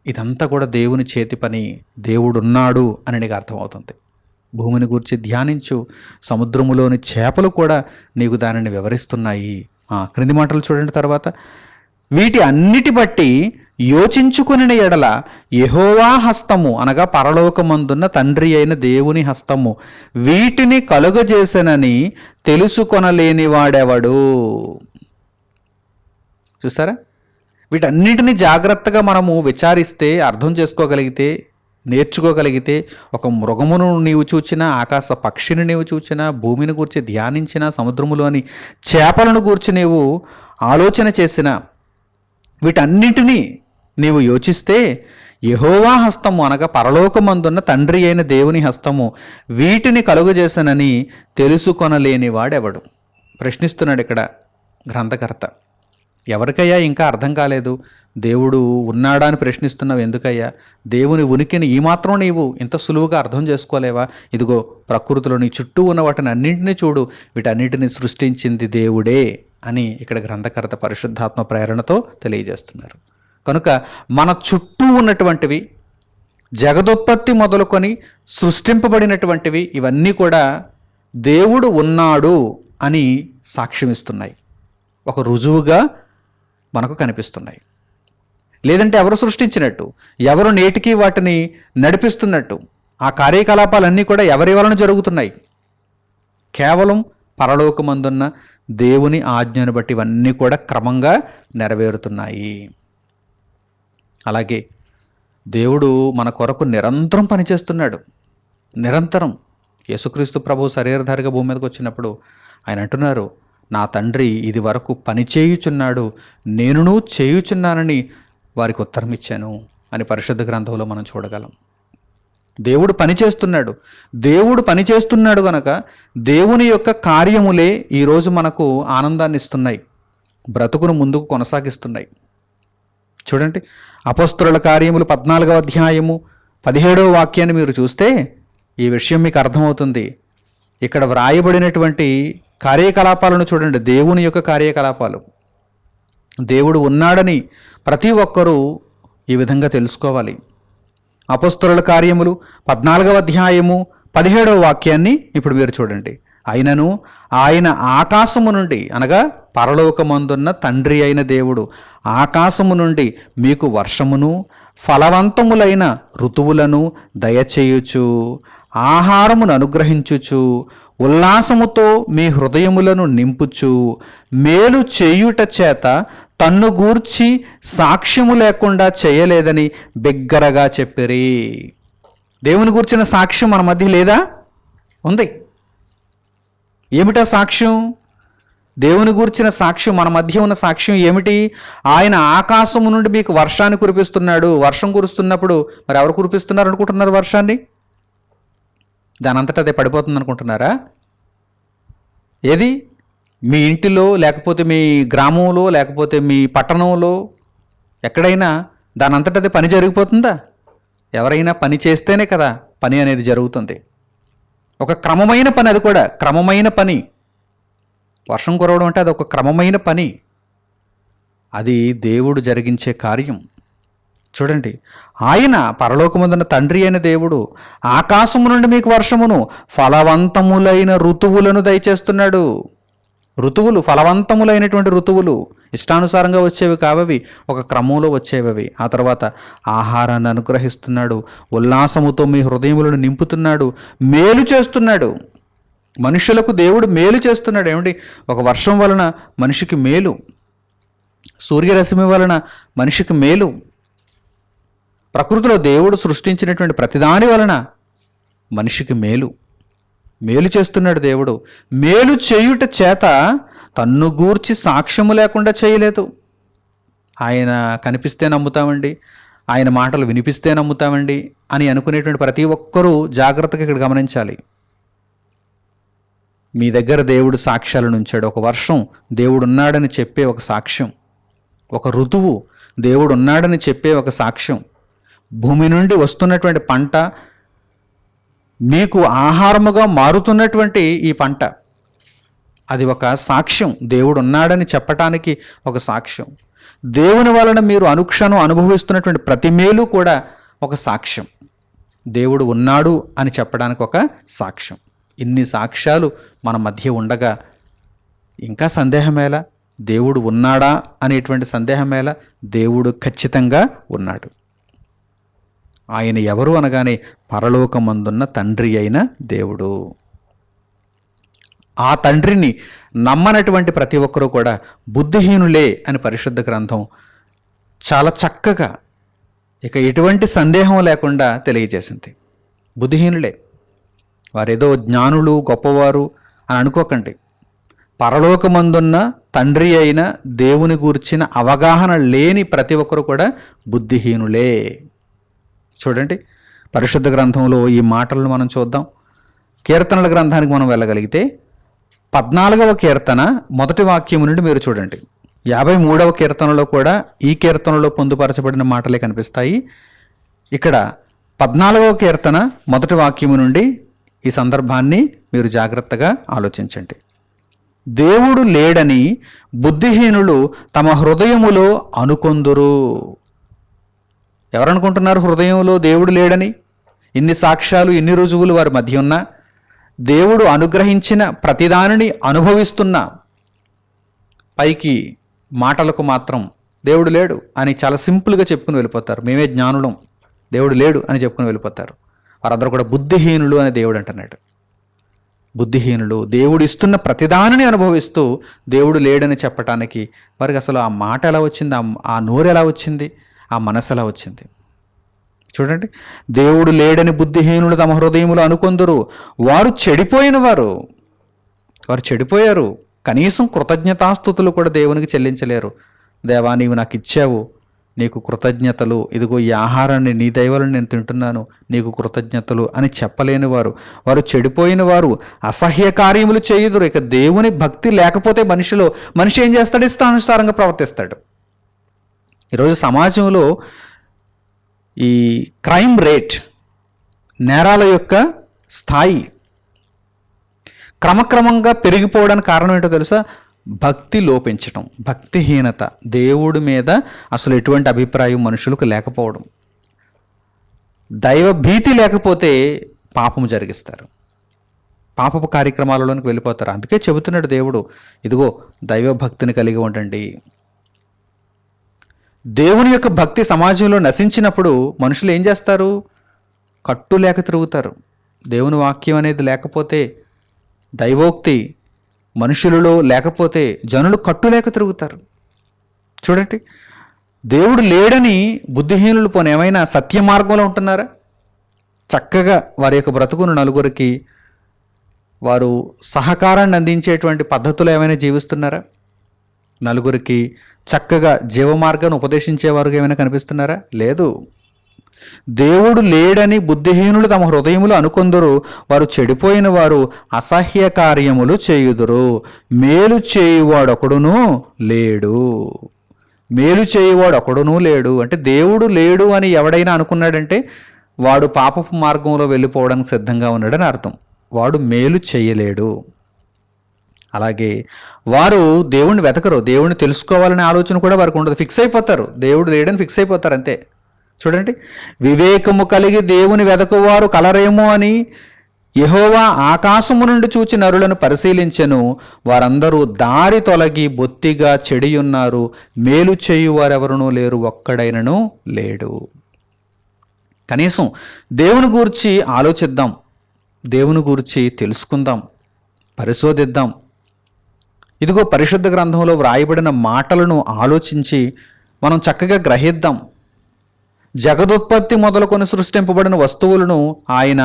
ఇదంతా కూడా దేవుని చేతి పని, దేవుడున్నాడు అని నీకు అర్థమవుతుంది. భూమిని గురించి ధ్యానించు. సముద్రములోని చేపలు కూడా నీకు దానిని వివరిస్తున్నాయి. క్రింది మాటలు చూడండి. తర్వాత వీటి అన్నిటి బట్టి యోచించుకుని ఎడల యెహోవా హస్తము అనగా పరలోకమందున్న తండ్రి అయిన దేవుని హస్తము వీటిని కలుగజేసనని తెలుసుకొనలేని వాడెవడు. చూసారా, వీటన్నిటిని జాగ్రత్తగా మనము విచారిస్తే, అర్థం చేసుకోగలిగితే, నేర్చుకోగలిగితే, ఒక మృగమును నీవు చూచినా, ఆకాశ పక్షిని నీవు చూచినా, భూమిని గూర్చి ధ్యానించిన, సముద్రములోని చేపలను గూర్చి నీవు ఆలోచన చేసిన, వీటన్నిటినీ నీవు యోచిస్తే యెహోవా హస్తము అనగా పరలోకమందున్న తండ్రి అయిన దేవుని హస్తము వీటిని కలుగజేసనని తెలుసుకొనలేని వాడెవడు. ప్రశ్నిస్తున్నాడు ఇక్కడ గ్రంథకర్త. ఎవరికయ్యా ఇంకా అర్థం కాలేదు? దేవుడు ఉన్నాడా అని ప్రశ్నిస్తున్నావు ఎందుకయ్యా? దేవుని ఉనికిని ఈ మాత్రం నీవు ఇంత సులువుగా అర్థం చేసుకోలేవా? ఇదిగో ప్రకృతిలో నీ చుట్టూ ఉన్న వాటిని అన్నింటినీ చూడు, వీటన్నిటిని సృష్టించింది దేవుడే అని ఇక్కడ గ్రంథకర్త పరిశుద్ధాత్మ ప్రేరణతో తెలియజేస్తున్నారు. కనుక మన చుట్టూ ఉన్నటువంటివి, జగదోత్పత్తి మొదలుకొని సృష్టింపబడినటువంటివి, ఇవన్నీ కూడా దేవుడు ఉన్నాడు అని సాక్ష్యమిస్తున్నాయి, ఒక రుజువుగా మనకు కనిపిస్తున్నాయి. లేదంటే ఎవరు సృష్టించినట్టు, ఎవరు నేటికి వాటిని నడిపిస్తున్నట్టు, ఆ కార్యకలాపాలన్నీ కూడా ఎవరి వలన జరుగుతున్నాయి? కేవలం పరలోకమందున్న దేవుని ఆజ్ఞను బట్టి ఇవన్నీ కూడా క్రమంగా నెరవేరుతున్నాయి. అలాగే దేవుడు మన కొరకు నిరంతరం పనిచేస్తున్నాడు. నిరంతరం యేసుక్రీస్తు ప్రభు శరీరధారిగా భూమి మీదకి వచ్చినప్పుడు ఆయన అంటున్నారు, నా తండ్రి ఇది వరకు పని చేయుచున్నాడు, నేనును చేయుచున్నానని వారికి ఉత్తరం ఇచ్చాను అని పరిశుద్ధ గ్రంథంలో మనం చూడగలం. దేవుడు పనిచేస్తున్నాడు. దేవుడు పనిచేస్తున్నాడు గనక దేవుని యొక్క కార్యములే ఈరోజు మనకు ఆనందాన్ని ఇస్తున్నాయి, బ్రతుకును ముందుకు కొనసాగిస్తున్నాయి. చూడండి, అపోస్తలుల కార్యములు 14వ అధ్యాయము 17వ వాక్యాన్ని మీరు చూస్తే ఈ విషయం మీకు అర్థమవుతుంది. ఇక్కడ వ్రాయబడినటువంటి కార్యకలాపాలను చూడండి, దేవుని యొక్క కార్యకలాపాలు. దేవుడు ఉన్నాడని ప్రతి ఒక్కరూ ఈ విధంగా తెలుసుకోవాలి. అపోస్తలుల కార్యములు 14వ అధ్యాయము 17వ వాక్యాన్ని ఇప్పుడు మీరు చూడండి. అయినను ఆయన ఆకాశము నుండి అనగా పరలోకమందున్న తండ్రి అయిన దేవుడు ఆకాశము నుండి మీకు వర్షమును ఫలవంతములైన ఋతువులను దయచేయుచు ఆహారమును అనుగ్రహించుచు ఉల్లాసముతో మీ హృదయములను నింపుచు మేలు చేయుట చేత తన్ను గూర్చి సాక్ష్యము లేకుండా చేయలేదని బిగ్గరగా చెప్పిరి. దేవుని గూర్చిన సాక్ష్యం మన మధ్య లేదా? ఉంది. ఏమిటా సాక్ష్యం? దేవుని గూర్చిన సాక్ష్యం, మన మధ్య ఉన్న సాక్ష్యం ఏమిటి? ఆయన ఆకాశము నుండి మీకు వర్షాన్ని కురిపిస్తున్నాడు. వర్షం కురుస్తున్నప్పుడు మరి ఎవరు కురిపిస్తున్నారు అనుకుంటున్నారు వర్షాన్ని? దాని అంతటా అదే పడిపోతుంది అనుకుంటున్నారా? ఏది? మీ ఇంటిలో, లేకపోతే మీ గ్రామంలో, లేకపోతే మీ పట్టణంలో ఎక్కడైనా దాని అంతటా అదే పని జరిగిపోతుందా? ఎవరైనా పని చేస్తేనే కదా పని అనేది జరుగుతుంది. ఒక క్రమమైన పని, అది కూడా క్రమమైన పని. వర్షం కురవడం అంటే అది ఒక క్రమమైన పని. అది దేవుడు జరిగించే కార్యం. చూడండి, ఆయన పరలోకమందున్న తండ్రి అయిన దేవుడు ఆకాశము నుండి మీకు వర్షమును ఫలవంతములైన ఋతువులను దయచేస్తున్నాడు. ఋతువులు, ఫలవంతములైనటువంటి ఋతువులు, ఇష్టానుసారంగా వచ్చేవి కావవి, ఒక క్రమంలో వచ్చేవి. ఆ తర్వాత ఆహారాన్ని అనుగ్రహిస్తున్నాడు, ఉల్లాసముతో మీ హృదయములను నింపుతున్నాడు, మేలు చేస్తున్నాడు. మనుషులకు దేవుడు మేలు చేస్తున్నాడు. ఏమిటి? ఒక వర్షం వలన మనిషికి మేలు, సూర్యరశ్మి వలన మనిషికి మేలు, ప్రకృతిలో దేవుడు సృష్టించినటువంటి ప్రతిదాని వలన మనిషికి మేలు, మేలు చేస్తున్నాడు దేవుడు. మేలు చేయుట చేత తన్ను గూర్చి సాక్ష్యము లేకుండా చేయలేదు. ఆయన కనిపిస్తే నమ్ముతామండి, ఆయన మాటలు వినిపిస్తే నమ్ముతామండి అని అనుకునేటువంటి ప్రతి ఒక్కరూ జాగ్రత్తగా ఇక్కడ గమనించాలి. మీ దగ్గర దేవుడు సాక్ష్యాలను ఉంచాడు. ఒక వర్షం దేవుడు ఉన్నాడని చెప్పే ఒక సాక్ష్యం, ఒక ఋతువు దేవుడు ఉన్నాడని చెప్పే ఒక సాక్ష్యం, భూమి నుండి వస్తున్నటువంటి పంట, మీకు ఆహారముగా మారుతున్నటువంటి ఈ పంట, అది ఒక సాక్ష్యం. దేవుడు ఉన్నాడని చెప్పటానికి ఒక సాక్ష్యం. దేవుని వలన మీరు అనుక్షణం అనుభవిస్తున్నటువంటి ప్రతి మేలు కూడా ఒక సాక్ష్యం. దేవుడు ఉన్నాడు అని చెప్పడానికి ఒక సాక్ష్యం. ఇన్ని సాక్ష్యాలు మన మధ్య ఉండగా ఇంకా సందేహమేలా? దేవుడు ఉన్నాడా అనేటువంటి సందేహమేలా? దేవుడు ఖచ్చితంగా ఉన్నాడు. ఆయన ఎవరు అనగానే పరలోకమందున్న తండ్రి అయిన దేవుడు. ఆ తండ్రిని నమ్మనటువంటి ప్రతి ఒక్కరూ కూడా బుద్ధిహీనులే అని పరిశుద్ధ గ్రంథం చాలా చక్కగా, ఇక ఎటువంటి సందేహం లేకుండా తెలియజేసింది. బుద్ధిహీనులే, వారేదో జ్ఞానులు గొప్పవారు అని అనుకోకండి. పరలోకమందున్న తండ్రి అయిన దేవుని గూర్చిన అవగాహన లేని ప్రతి ఒక్కరు కూడా బుద్ధిహీనులే. చూడండి, పరిశుద్ధ గ్రంథంలో ఈ మాటలను మనం చూద్దాం. కీర్తనల గ్రంథానికి మనం వెళ్ళగలిగితే 14వ కీర్తన 1వ వాక్యం నుండి మీరు చూడండి. 53వ కీర్తనలో కూడా ఈ కీర్తనలో పొందుపరచబడిన మాటలే కనిపిస్తాయి. ఇక్కడ 14వ కీర్తన 1వ వాక్యము నుండి ఈ సందర్భాన్ని మీరు జాగ్రత్తగా ఆలోచించండి. దేవుడు లేడని బుద్ధిహీనులు తమ హృదయములో అనుకొందురు. ఎవరనుకుంటున్నారు హృదయంలో దేవుడు లేడని? ఇన్ని సాక్ష్యాలు, ఇన్ని రుజువులు వారి మధ్య ఉన్నా, దేవుడు అనుగ్రహించిన ప్రతిదానిని అనుభవిస్తున్నా, పైకి మాటలకు మాత్రం దేవుడు లేడు అని చాలా సింపుల్గా చెప్పుకుని వెళ్ళిపోతారు. మేమే జ్ఞానులం, దేవుడు లేడు అని చెప్పుకుని వెళ్ళిపోతారు. వారందరూ కూడా బుద్ధిహీనులు అని దేవుడు అంటున్నాడు. బుద్ధిహీనులు దేవుడు ఇస్తున్న ప్రతిదానిని అనుభవిస్తూ దేవుడు లేడని చెప్పటానికి వారికి అసలు ఆ మాట ఎలా వచ్చింది, ఆ నోరు ఎలా వచ్చింది, ఆ మనసు ఎలా వచ్చింది? చూడండి, దేవుడు లేడని బుద్ధిహీనులు తమ హృదయములు అనుకొందురు. వారు చెడిపోయిన వారు చెడిపోయారు. కనీసం కృతజ్ఞతాస్తుతులు కూడా దేవునికి చెల్లించలేరు. దేవా, నీవు నాకు ఇచ్చావు, నీకు కృతజ్ఞతలు, ఇదిగో ఈ ఆహారాన్ని నీ దయవలను నేను తింటున్నాను, నీకు కృతజ్ఞతలు అని చెప్పలేని వారు చెడిపోయిన వారు అసహ్య కార్యములు చేయుదురు. ఇక దేవుని భక్తి లేకపోతే మనిషి ఏం చేస్తాడు? ఇష్టానుసారంగా ప్రవర్తిస్తాడు. ఈరోజు సమాజంలో ఈ క్రైమ్ రేట్, నేరాల యొక్క స్థాయి క్రమక్రమంగా పెరిగిపోవడానికి కారణం ఏంటో తెలుసా? భక్తి లోపించటం, భక్తిహీనత, దేవుడి మీద అసలు ఎటువంటి అభిప్రాయం మనుషులకు లేకపోవడం. దైవ భీతి లేకపోతే పాపము జరిగిస్తారు, పాపపు కార్యక్రమాలలోనికి వెళ్ళిపోతారు. అందుకే చెబుతున్నాడు దేవుడు, ఇదిగో దైవ భక్తిని కలిగి ఉండండి. దేవుని యొక్క భక్తి సమాజంలో నశించినప్పుడు మనుషులు ఏం చేస్తారు? కట్టు లేక తిరుగుతారు. దేవుని వాక్యం అనేది లేకపోతే, దైవోక్తి మనుషులలో లేకపోతే జనులు కట్టు లేక తిరుగుతారు. చూడండి, దేవుడు లేడని బుద్ధిహీనులు ఏమైనా సత్య మార్గంలో ఉంటున్నారా? చక్కగా వారి యొక్క బ్రతుకును నలుగురికి వారు సహకారాన్ని అందించేటువంటి పద్ధతులు ఏమైనా జీవిస్తున్నారా? నలుగురికి చక్కగా జీవమార్గాన్ని ఉపదేశించేవారుగా ఏమైనా కనిపిస్తున్నారా? లేదు. దేవుడు లేడని బుద్ధిహీనులు తమ హృదయములు అనుకొందురు. వారు చెడిపోయిన వారు అసహ్య కార్యములు చేయుదురు. మేలు చేయువాడొకడునూ లేడు. మేలు చేయువాడొకడునూ లేడు అంటే దేవుడు లేడు అని ఎవడైనా అనుకున్నాడంటే వాడు పాపపు మార్గంలో వెళ్ళిపోవడానికి సిద్ధంగా ఉన్నాడని అర్థం. వాడు మేలు చేయలేడు. అలాగే వారు దేవుణ్ణి వెతకరు, దేవుణ్ణి తెలుసుకోవాలనే ఆలోచన కూడా వారికి ఉండదు. ఫిక్స్ అయిపోతారు, దేవుడు లేడని ఫిక్స్ అయిపోతారు అంతే. చూడండి, వివేకము కలిగి దేవుని వెదకువారు కలరేమో అని యెహోవా ఆకాశము నుండి చూచి నరులను పరిశీలించెను, వారందరూ దారి తొలగి బొత్తిగా చెడియున్నారు, మేలు చేయువారెవరునూ లేరు, ఒక్కడైనను లేడు. కనీసం దేవుని గూర్చి ఆలోచిద్దాం, దేవుని గూర్చి తెలుసుకుందాం, పరిశోధిద్దాం. ఇదిగో పరిశుద్ధ గ్రంథంలో వ్రాయబడిన మాటలను ఆలోచించి మనం చక్కగా గ్రహిద్దాం. జగదుత్పత్తి మొదలుకొని సృష్టింపబడిన వస్తువులను ఆయన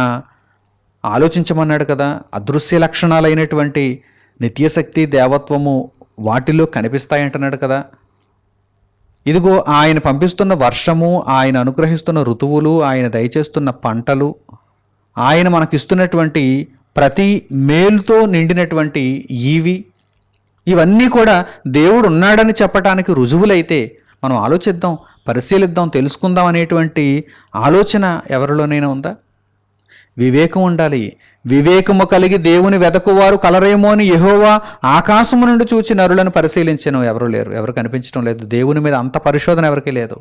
ఆలోచించమన్నాడు కదా. అదృశ్య లక్షణాలైనటువంటి నిత్యశక్తి, దేవత్వము వాటిలో కనిపిస్తాయంటున్నాడు కదా. ఇదిగో ఆయన పంపిస్తున్న వర్షము, ఆయన అనుగ్రహిస్తున్న ఋతువులు, ఆయన దయచేస్తున్న పంటలు, ఆయన మనకిస్తున్నటువంటి ప్రతి మేలుతో నిండినటువంటి ఇవన్నీ కూడా దేవుడు ఉన్నాడని చెప్పటానికి రుజువులైతే మనం ఆలోచిద్దాం, పరిశీలిద్దాం, తెలుసుకుందాం అనేటువంటి ఆలోచన ఎవరిలోనైనా ఉందా? వివేకం ఉండాలి. వివేకము కలిగి దేవుని వెదకువారు కలరేమో అని యెహోవా ఆకాశము నుండి చూచి నరులను పరిశీలించెను, ఎవరు లేరు, ఎవరు కనిపించడం లేదు. దేవుని మీద అంత పరిశోధన ఎవరికీ లేదు.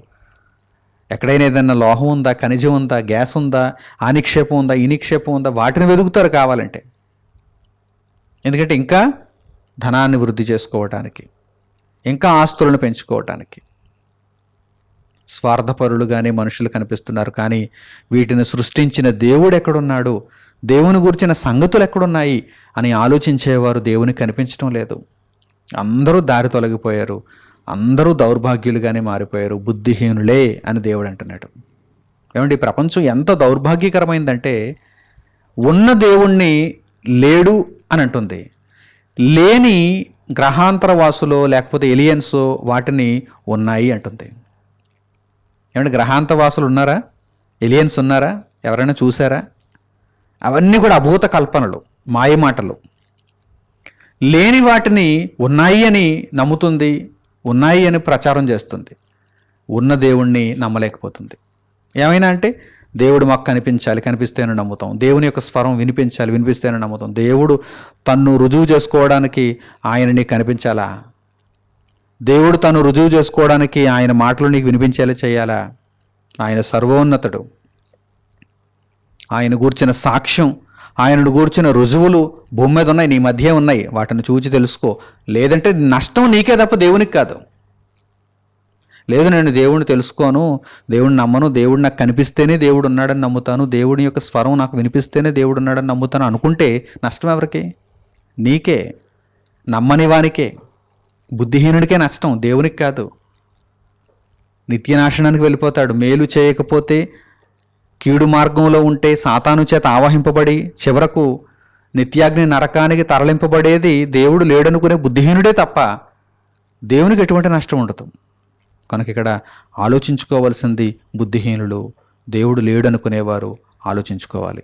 ఎక్కడైనా ఏదైనా లోహం ఉందా, ఖనిజం ఉందా, గ్యాస్ ఉందా, ఆ నిక్షేపం ఉందా, ఈ నిక్షేపం ఉందా, వాటిని వెతుకుతారు కావాలంటే. ఎందుకంటే ఇంకా ధనాన్ని వృద్ధి చేసుకోవటానికి, ఇంకా ఆస్తులను పెంచుకోవటానికి స్వార్థపరులుగానే మనుషులు కనిపిస్తున్నారు. కానీ వీటిని సృష్టించిన దేవుడు ఎక్కడున్నాడు, దేవుని గురించిన సంగతులు ఎక్కడున్నాయి అని ఆలోచించేవారు దేవునికి కనిపించడం లేదు. అందరూ దారి తొలగిపోయారు, అందరూ దౌర్భాగ్యులుగానే మారిపోయారు, బుద్ధిహీనులే అని దేవుడు అంటున్నాడు. ఏమండి, ప్రపంచం ఎంత దౌర్భాగ్యకరమైందంటే ఉన్న దేవుణ్ణి లేడు అని అంటుంది. లేని గ్రహాంతరవాసులో లేకపోతే ఎలియన్సో వాటిని ఉన్నాయి అంటుంది. ఏమంటే, గ్రహాంతరవాసులు ఉన్నారా, ఎలియన్స్ ఉన్నారా, ఎవరైనా చూసారా? అవన్నీ కూడా అభూత కల్పనలు, మాయమాటలు. లేని వాటిని ఉన్నాయి అని నమ్ముతుంది, ఉన్నాయి అని ప్రచారం చేస్తుంది. ఉన్న దేవుణ్ణి నమ్మలేకపోతుంది. ఏమైనా అంటే దేవుడు మాకు కనిపించాలి, కనిపిస్తేనే నమ్ముతాం. దేవుని యొక్క స్వరం వినిపించాలి, వినిపిస్తేనే నమ్ముతాం. దేవుడు తన్ను రుజువు చేసుకోవడానికి ఆయన నీకు కనిపించాలా? దేవుడు తను రుజువు చేసుకోవడానికి ఆయన మాటలు నీకు వినిపించేలా చేయాలా? ఆయన సర్వోన్నతుడు. ఆయన గూర్చిన సాక్ష్యం, ఆయనను గూర్చిన రుజువులు భూమి మీద ఉన్నాయి, నీ మధ్య ఉన్నాయి. వాటిని చూచి తెలుసుకో. లేదంటే నష్టం నీకే తప్ప దేవునికి కాదు. లేదు, నేను దేవుడిని తెలుసుకోను, దేవుడిని నమ్మను, దేవుడు నాకు కనిపిస్తేనే దేవుడు ఉన్నాడని నమ్ముతాను, దేవుడి యొక్క స్వరం నాకు వినిపిస్తేనే దేవుడు ఉన్నాడని నమ్ముతాను అనుకుంటే నష్టం ఎవరికి? నీకే, నమ్మని వానికే, బుద్ధిహీనుడికే నష్టం, దేవునికి కాదు. నిత్యనాశనానికి వెళ్ళిపోతాడు. మేలు చేయకపోతే, కీడు మార్గంలో ఉంటే, సాతాను చేత ఆవహింపబడి చివరకు నిత్యాగ్ని నరకానికి తరలింపబడేది దేవుడు లేడనుకునే బుద్ధిహీనుడే తప్ప దేవునికి ఎటువంటి నష్టం ఉండదు. కనుక ఇక్కడ ఆలోచించుకోవాల్సింది బుద్ధిహీనులు, దేవుడు లేడనుకునేవారు ఆలోచించుకోవాలి.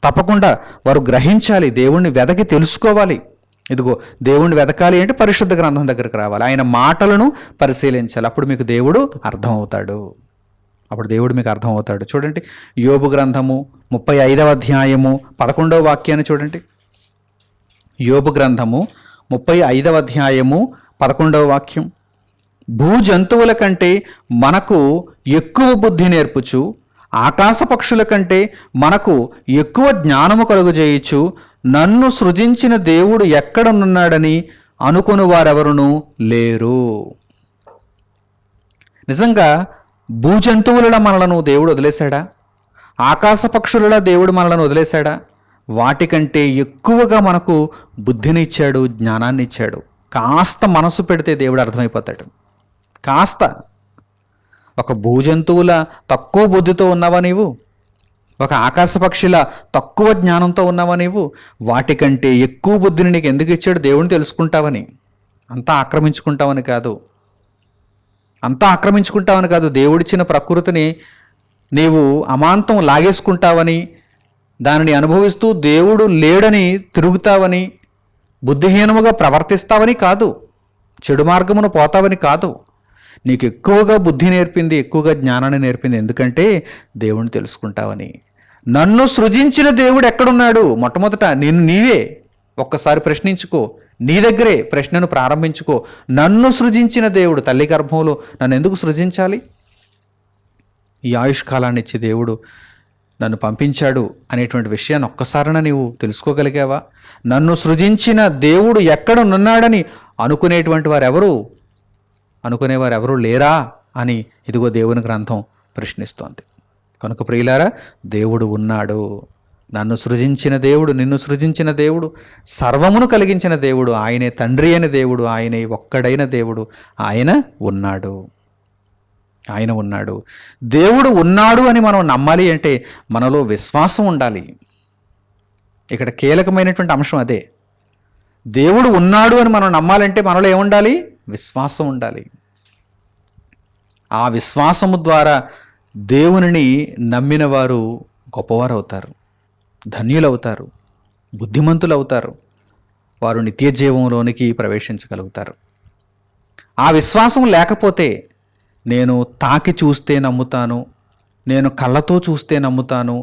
తప్పకుండా వారు గ్రహించాలి, దేవుణ్ణి వెదకి తెలుసుకోవాలి. ఇదిగో దేవుణ్ణి వెతకాలి అంటే పరిశుద్ధ గ్రంథం దగ్గరికి రావాలి, ఆయన మాటలను పరిశీలించాలి. అప్పుడు మీకు దేవుడు అర్థమవుతాడు. చూడండి, యోబు గ్రంథము 35వ అధ్యాయము 11వ వాక్యాన్ని చూడండి. యోబు గ్రంథము 35వ అధ్యాయము 11వ వాక్యం. భూజంతువుల కంటే మనకు ఎక్కువ బుద్ధి నేర్పుచు, ఆకాశ పక్షుల కంటే మనకు ఎక్కువ జ్ఞానము కలుగజేయచ్చు, నన్ను సృజించిన దేవుడు ఎక్కడనున్నాడని అనుకుని వారెవరునూ లేరు. నిజంగా భూజంతువుల మనలను దేవుడు వదిలేశాడా? ఆకాశ పక్షుల దేవుడు మనలను వదిలేశాడా? వాటికంటే ఎక్కువగా మనకు బుద్ధిని ఇచ్చాడు, జ్ఞానాన్ని ఇచ్చాడు. కాస్త మనసు పెడితే దేవుడు అర్థమైపోతాడు. కాస్త ఒక భూజంతువుల తక్కువ బుద్ధితో ఉన్నావా నీవు? ఒక ఆకాశ పక్షిల తక్కువ జ్ఞానంతో ఉన్నావా నీవు? వాటికంటే ఎక్కువ బుద్ధిని నీకు ఎందుకు ఇచ్చాడు? దేవుని తెలుసుకుంటావని, అంతా ఆక్రమించుకుంటావని కాదు. దేవుడిచ్చిన ప్రకృతిని నీవు అమాంతం లాగేసుకుంటావని, దానిని అనుభవిస్తూ దేవుడు లేడని తిరుగుతావని, బుద్ధిహీనముగా ప్రవర్తిస్తావని కాదు, చెడు మార్గమును పోతావని కాదు. నీకు ఎక్కువగా బుద్ధి నేర్పింది, ఎక్కువగా జ్ఞానాన్ని నేర్పింది ఎందుకంటే దేవుణ్ణి తెలుసుకుంటావని. నన్ను సృజించిన దేవుడు ఎక్కడున్నాడు? మొట్టమొదట నీవే ఒక్కసారి ప్రశ్నించుకో, నీ దగ్గరే ప్రశ్నను ప్రారంభించుకో. నన్ను సృజించిన దేవుడు, తల్లి గర్భంలో నన్ను ఎందుకు సృజించాలి? ఈ ఆయుష్కాలాన్ని ఇచ్చి దేవుడు నన్ను పంపించాడు అనేటువంటి విషయాన్ని ఒక్కసారైనా నీవు తెలుసుకోగలిగావా? నన్ను సృజించిన దేవుడు ఎక్కడున్నాడని అనుకునేవారు ఎవరు లేరా అని ఇదిగో దేవుని గ్రంథం ప్రశ్నిస్తోంది. కనుక ప్రియులారా, దేవుడు ఉన్నాడు. నన్ను సృజించిన దేవుడు, నిన్ను సృజించిన దేవుడు, సర్వమును కలిగించిన దేవుడు, ఆయనే తండ్రి అయిన దేవుడు, ఆయనే ఒక్కడైన దేవుడు, ఆయన ఉన్నాడు. దేవుడు ఉన్నాడు అని మనం నమ్మాలి అంటే మనలో విశ్వాసం ఉండాలి. ఇక్కడ కీలకమైనటువంటి అంశం అదే. దేవుడు ఉన్నాడు అని మనం నమ్మాలంటే మనలో ఏముండాలి? విశ్వాసం ఉండాలి. ఆ విశ్వాసము ద్వారా దేవునిని నమ్మిన వారు గొప్పవారు అవుతారు, ధన్యులవుతారు, బుద్ధిమంతులవుతారు. వారు నిత్య జీవంలోనికి ప్రవేశించగలుగుతారు. ఆ విశ్వాసం లేకపోతే నేను తాకి చూస్తే నమ్ముతాను, నేను కళ్ళతో చూస్తే నమ్ముతాను,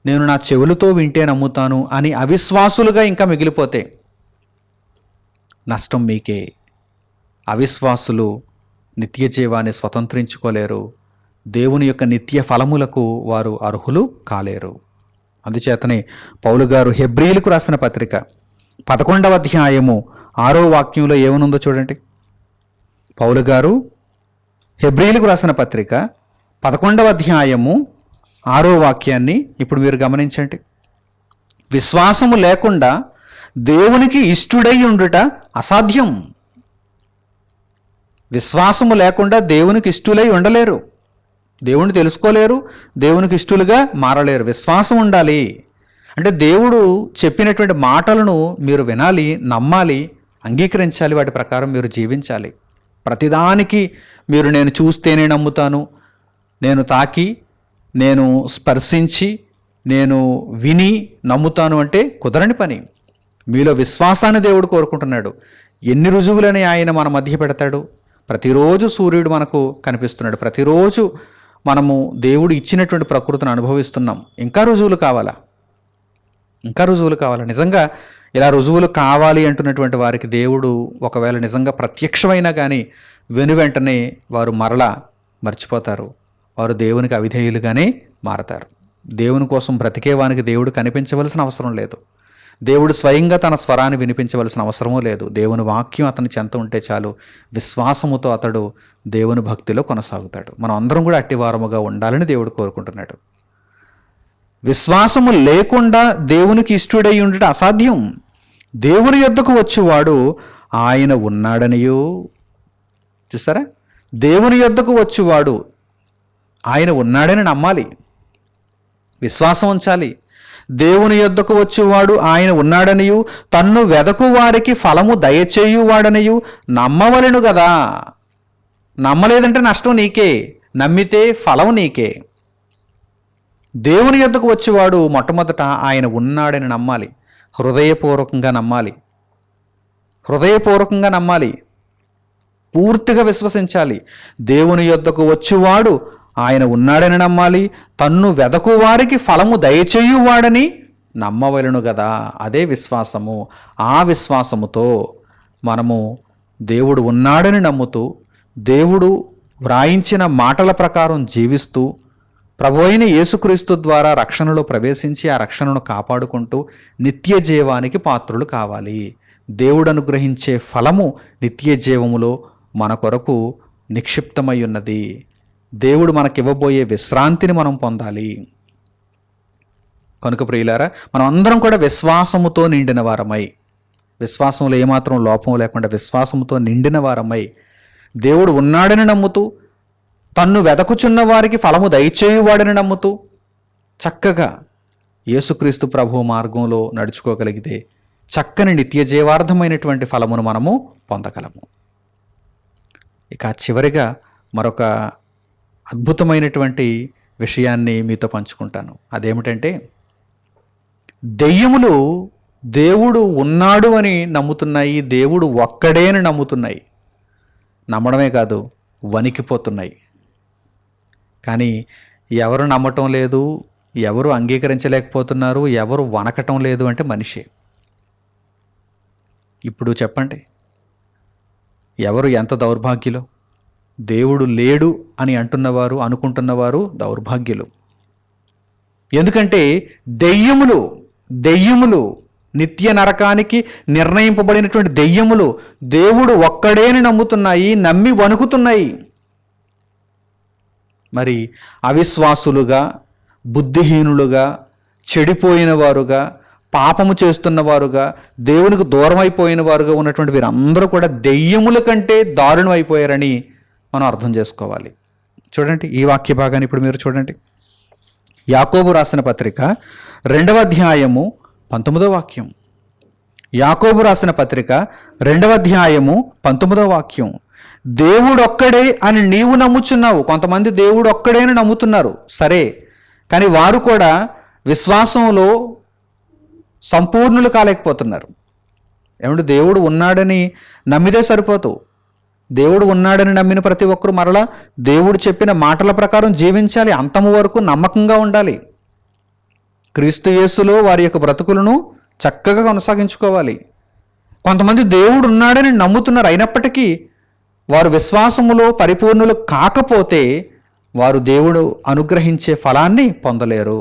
నేను నా చెవులతో వింటే నమ్ముతాను అని అవిశ్వాసులుగా ఇంకా మిగిలిపోతే నష్టం మీకే. అవిశ్వాసులు నిత్య జీవాన్ని స్వతంత్రించుకోలేరు. దేవుని యొక్క నిత్య ఫలములకు వారు అర్హులు కాలేరు. అందుచేతనే పౌలు గారు హెబ్రీయులకు రాసిన పత్రిక 11వ అధ్యాయము 6వ వాక్యంలో ఏమనుందో చూడండి. పౌలు గారు హెబ్రీయులకు రాసిన పత్రిక 11వ అధ్యాయము 6వ వాక్యాన్ని ఇప్పుడు మీరు గమనించండి. విశ్వాసము లేకుండా దేవునికి ఇష్టుడై ఉండుట అసాధ్యం. విశ్వాసము లేకుండా దేవునికి ఇష్టులై ఉండలేరు, దేవుని తెలుసుకోలేరు, దేవునికి ఇష్టులుగా మారలేరు. విశ్వాసం ఉండాలి. అంటే దేవుడు చెప్పినటువంటి మాటలను మీరు వినాలి, నమ్మాలి, అంగీకరించాలి, వాటి ప్రకారం మీరు జీవించాలి. ప్రతిదానికి మీరు నేను చూస్తేనే నమ్ముతాను, నేను తాకి, నేను స్పర్శించి, నేను విని నమ్ముతాను అంటే కుదరని పని. మీలో విశ్వాసాన్ని దేవుడు కోరుకుంటున్నాడు. ఎన్ని రుజువులని ఆయన మన మధ్య పెడతాడు? ప్రతిరోజు సూర్యుడు మనకు కనిపిస్తున్నాడు, ప్రతిరోజు మనము దేవుడు ఇచ్చినటువంటి ప్రకృతిని అనుభవిస్తున్నాం. ఇంకా రుజువులు కావాలా? నిజంగా ఇలా రుజువులు కావాలి అంటున్నటువంటి వారికి దేవుడు ఒకవేళ నిజంగా ప్రత్యక్షమైనా కానీ వెనువెంటనే వారు మరలా మర్చిపోతారు. వారు దేవునికి అవిధేయులుగానే మారతారు. దేవుని కోసం బ్రతికేవానికి దేవుడు కనిపించవలసిన అవసరం లేదు. దేవుడు స్వయంగా తన స్వరాన్ని వినిపించవలసిన అవసరమూ లేదు. దేవుని వాక్యం అతని చెంత ఉంటే చాలు. విశ్వాసముతో అతడు దేవుని భక్తిలో కొనసాగుతాడు. మనం అందరం కూడా అట్టివారముగా ఉండాలని దేవుడు కోరుకుంటున్నాడు. విశ్వాసము లేకుండా దేవునికి ఇష్టుడై ఉండుట అసాధ్యం. దేవుని యొద్దకు వచ్చేవాడు ఆయన ఉన్నాడనియో, చూసారా, దేవుని యొద్దకు వచ్చేవాడు ఆయన ఉన్నాడని నమ్మాలి, విశ్వాసం ఉంచాలి. దేవుని యొద్దకు వచ్చేవాడు ఆయన ఉన్నాడనియు తన్ను వెదకు వారికి ఫలము దయచేయువాడనియు నమ్మవలెను కదా. నమ్మలేదంటే నష్టం నీకే, నమ్మితే ఫలం నీకే. దేవుని యొద్దకు వచ్చేవాడు మొట్టమొదట ఆయన ఉన్నాడని నమ్మాలి, హృదయపూర్వకంగా నమ్మాలి, పూర్తిగా విశ్వసించాలి. దేవుని యొద్దకు వచ్చేవాడు ఆయన ఉన్నాడని నమ్మాలి, తన్ను వెదకు వారికి ఫలము దయచేయువాడని నమ్మవలెను కదా. అదే విశ్వాసము. ఆ విశ్వాసముతో మనము దేవుడు ఉన్నాడని నమ్ముతూ, దేవుడు వ్రాయించిన మాటల ప్రకారం జీవిస్తూ, ప్రభువైన యేసుక్రీస్తు ద్వారా రక్షణలో ప్రవేశించి ఆ రక్షణను కాపాడుకుంటూ నిత్య జీవానికి పాత్రులు కావాలి. దేవుడు అనుగ్రహించే ఫలము నిత్య జీవములో మన కొరకు నిక్షిప్తమై ఉన్నది. దేవుడు మనకివ్వబోయే విశ్రాంతిని మనం పొందాలి. కనుక ప్రియులారా, మనం అందరం కూడా విశ్వాసముతో నిండిన వారమై, విశ్వాసంలో ఏమాత్రం లోపం లేకుండా విశ్వాసముతో నిండిన వారమై, దేవుడు ఉన్నాడని నమ్ముతూ, తన్ను వెదకుచున్న వారికి ఫలము దయచేయువాడని నమ్ముతూ, చక్కగా యేసుక్రీస్తు ప్రభు మార్గంలో నడుచుకోగలిగితే చక్కని నిత్య జీవార్థమైనటువంటి ఫలమును మనము పొందగలము. ఇక చివరిగా మరొక అద్భుతమైనటువంటి విషయాన్ని మీతో పంచుకుంటాను. అదేమిటంటే, దెయ్యములు దేవుడు ఉన్నాడు అని నమ్ముతున్నాయి, దేవుడు ఒక్కడే అని నమ్ముతున్నాయి. నమ్మడమే కాదు, వణికిపోతున్నాయి. కానీ ఎవరు నమ్మటం లేదు, ఎవరు అంగీకరించలేకపోతున్నారు, ఎవరు వణకటం లేదు అంటే మనిషే. ఇప్పుడు చెప్పండి, ఎవరు ఎంత దౌర్భాగ్యులో? దేవుడు లేడు అని అనుకుంటున్నవారు దౌర్భాగ్యులు. ఎందుకంటే దెయ్యములు నిత్య నరకానికి నిర్ణయింపబడినటువంటి దెయ్యములు దేవుడు ఒక్కడేని నమ్ముతున్నాయి, నమ్మి వణుకుతున్నాయి. మరి అవిశ్వాసులుగా, బుద్ధిహీనులుగా, చెడిపోయిన వారుగా, పాపము చేస్తున్న వారుగా, దేవునికి దూరం అయిపోయిన వారుగా ఉన్నటువంటి వీరందరూ కూడా దెయ్యముల కంటే దారుణం అయిపోయారని మనం అర్థం చేసుకోవాలి. చూడండి ఈ వాక్య భాగాన్ని ఇప్పుడు మీరు చూడండి. యాకోబు రాసిన పత్రిక 2వ అధ్యాయము 19వ వాక్యం. యాకోబు రాసిన పత్రిక 2వ అధ్యాయము 19వ వాక్యం. దేవుడొక్కడే అని నీవు నమ్ముచున్నావు. కొంతమంది దేవుడు ఒక్కడే అని నమ్ముతున్నారు, సరే, కానీ వారు కూడా విశ్వాసంలో సంపూర్ణులు కాలేకపోతున్నారు. ఏమంటే దేవుడు ఉన్నాడని నమ్మితే సరిపోతూ, దేవుడు ఉన్నాడని నమ్మిన ప్రతి ఒక్కరూ మరలా దేవుడు చెప్పిన మాటల ప్రకారం జీవించాలి, అంతము వరకు నమ్మకంగా ఉండాలి. క్రీస్తు యేసులో వారి యొక్క బ్రతుకులను చక్కగా కొనసాగించుకోవాలి. కొంతమంది దేవుడు ఉన్నాడని నమ్ముతున్నారు, అయినప్పటికీ వారు విశ్వాసములో పరిపూర్ణులు కాకపోతే వారు దేవుడు అనుగ్రహించే ఫలాన్ని పొందలేరు.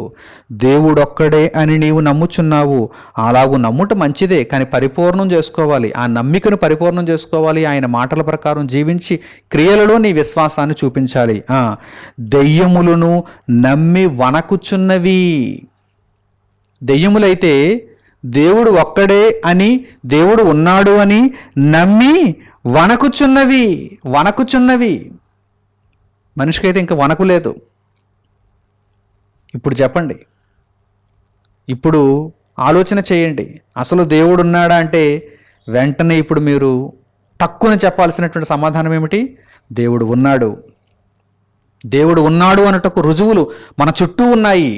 దేవుడొక్కడే అని నీవు నమ్ముచున్నావు, అలాగూ నమ్ముట మంచిదే, కానీ పరిపూర్ణం చేసుకోవాలి. ఆ నమ్మికను పరిపూర్ణం చేసుకోవాలి. ఆయన మాటల ప్రకారం జీవించి క్రియలలో నీ విశ్వాసాన్ని చూపించాలి. దెయ్యములను నమ్మి వణకుచున్నవి. దెయ్యములైతే దేవుడు ఒక్కడే అని, దేవుడు ఉన్నాడు అని నమ్మి వణకుచున్నవి. మనిషికైతే ఇంకా వణకు లేదు. ఇప్పుడు చెప్పండి, ఇప్పుడు ఆలోచన చేయండి, అసలు దేవుడు ఉన్నాడా అంటే వెంటనే ఇప్పుడు మీరు తక్కువ చెప్పాల్సినటువంటి సమాధానం ఏమిటి? దేవుడు ఉన్నాడు. దేవుడు ఉన్నాడు అనుటకు రుజువులు మన చుట్టూ ఉన్నాయి.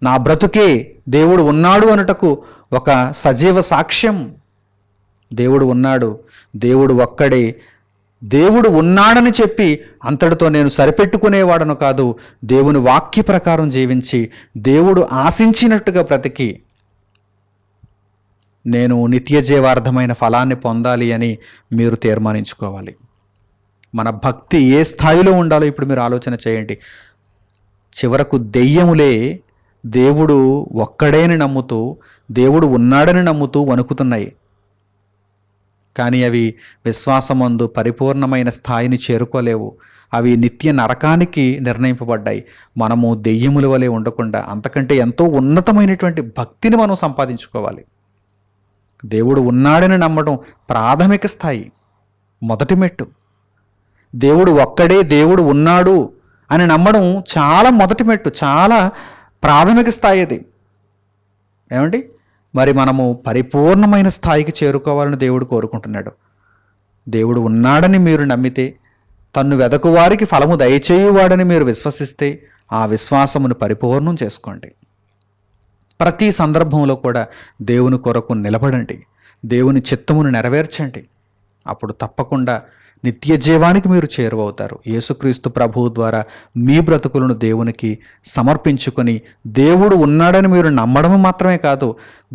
నా బ్రతుకే దేవుడు ఉన్నాడు అనుటకు ఒక సజీవ సాక్ష్యం. దేవుడు ఉన్నాడు, దేవుడు ఒక్కడే. దేవుడు ఉన్నాడని చెప్పి అంతటితో నేను సరిపెట్టుకునేవాడను కాదు. దేవుని వాక్య ప్రకారం జీవించి దేవుడు ఆశించినట్టుగా బ్రతికి నేను నిత్య జీవార్థమైన ఫలాన్ని పొందాలి అని మీరు తీర్మానించుకోవాలి. మన భక్తి ఏ స్థాయిలో ఉండాలో ఇప్పుడు మీరు ఆలోచన చేయండి. చివరకు దెయ్యములే దేవుడు ఒక్కడేని నమ్ముతూ, దేవుడు ఉన్నాడని నమ్ముతూ వణుకుతున్నాయి. కానీ అవి విశ్వాసమందు పరిపూర్ణమైన స్థాయిని చేరుకోలేవు. అవి నిత్య నరకానికి నిర్ణయింపబడ్డాయి. మనము దెయ్యముల వలె ఉండకుండా అంతకంటే ఎంతో ఉన్నతమైనటువంటి భక్తిని మనం సంపాదించుకోవాలి. దేవుడు ఉన్నాడని నమ్మడం ప్రాథమిక స్థాయి, మొదటి మెట్టు. దేవుడు ఒక్కడే, దేవుడు ఉన్నాడు అని నమ్మడం చాలా మొదటి మెట్టు, చాలా ప్రాథమిక స్థాయి అది. ఏమండి, మరి మనము పరిపూర్ణమైన స్థాయికి చేరుకోవాలని దేవుడు కోరుకుంటున్నాడు. దేవుడు ఉన్నాడని మీరు నమ్మితే, తన్ను వెదకువారికి ఫలము దయచేయువాడని మీరు విశ్వసిస్తే, ఆ విశ్వాసమును పరిపూర్ణం చేసుకోండి. ప్రతి సందర్భంలో కూడా దేవుని కొరకు నిలబడండి, దేవుని చిత్తమును నెరవేర్చండి. అప్పుడు తప్పకుండా నిత్య జీవానికి మీరు చేరువవుతారు. యేసుక్రీస్తు ప్రభువు ద్వారా మీ బ్రతుకులను దేవునికి సమర్పించుకొని, దేవుడు ఉన్నాడని మీరు నమ్మడం మాత్రమే కాదు,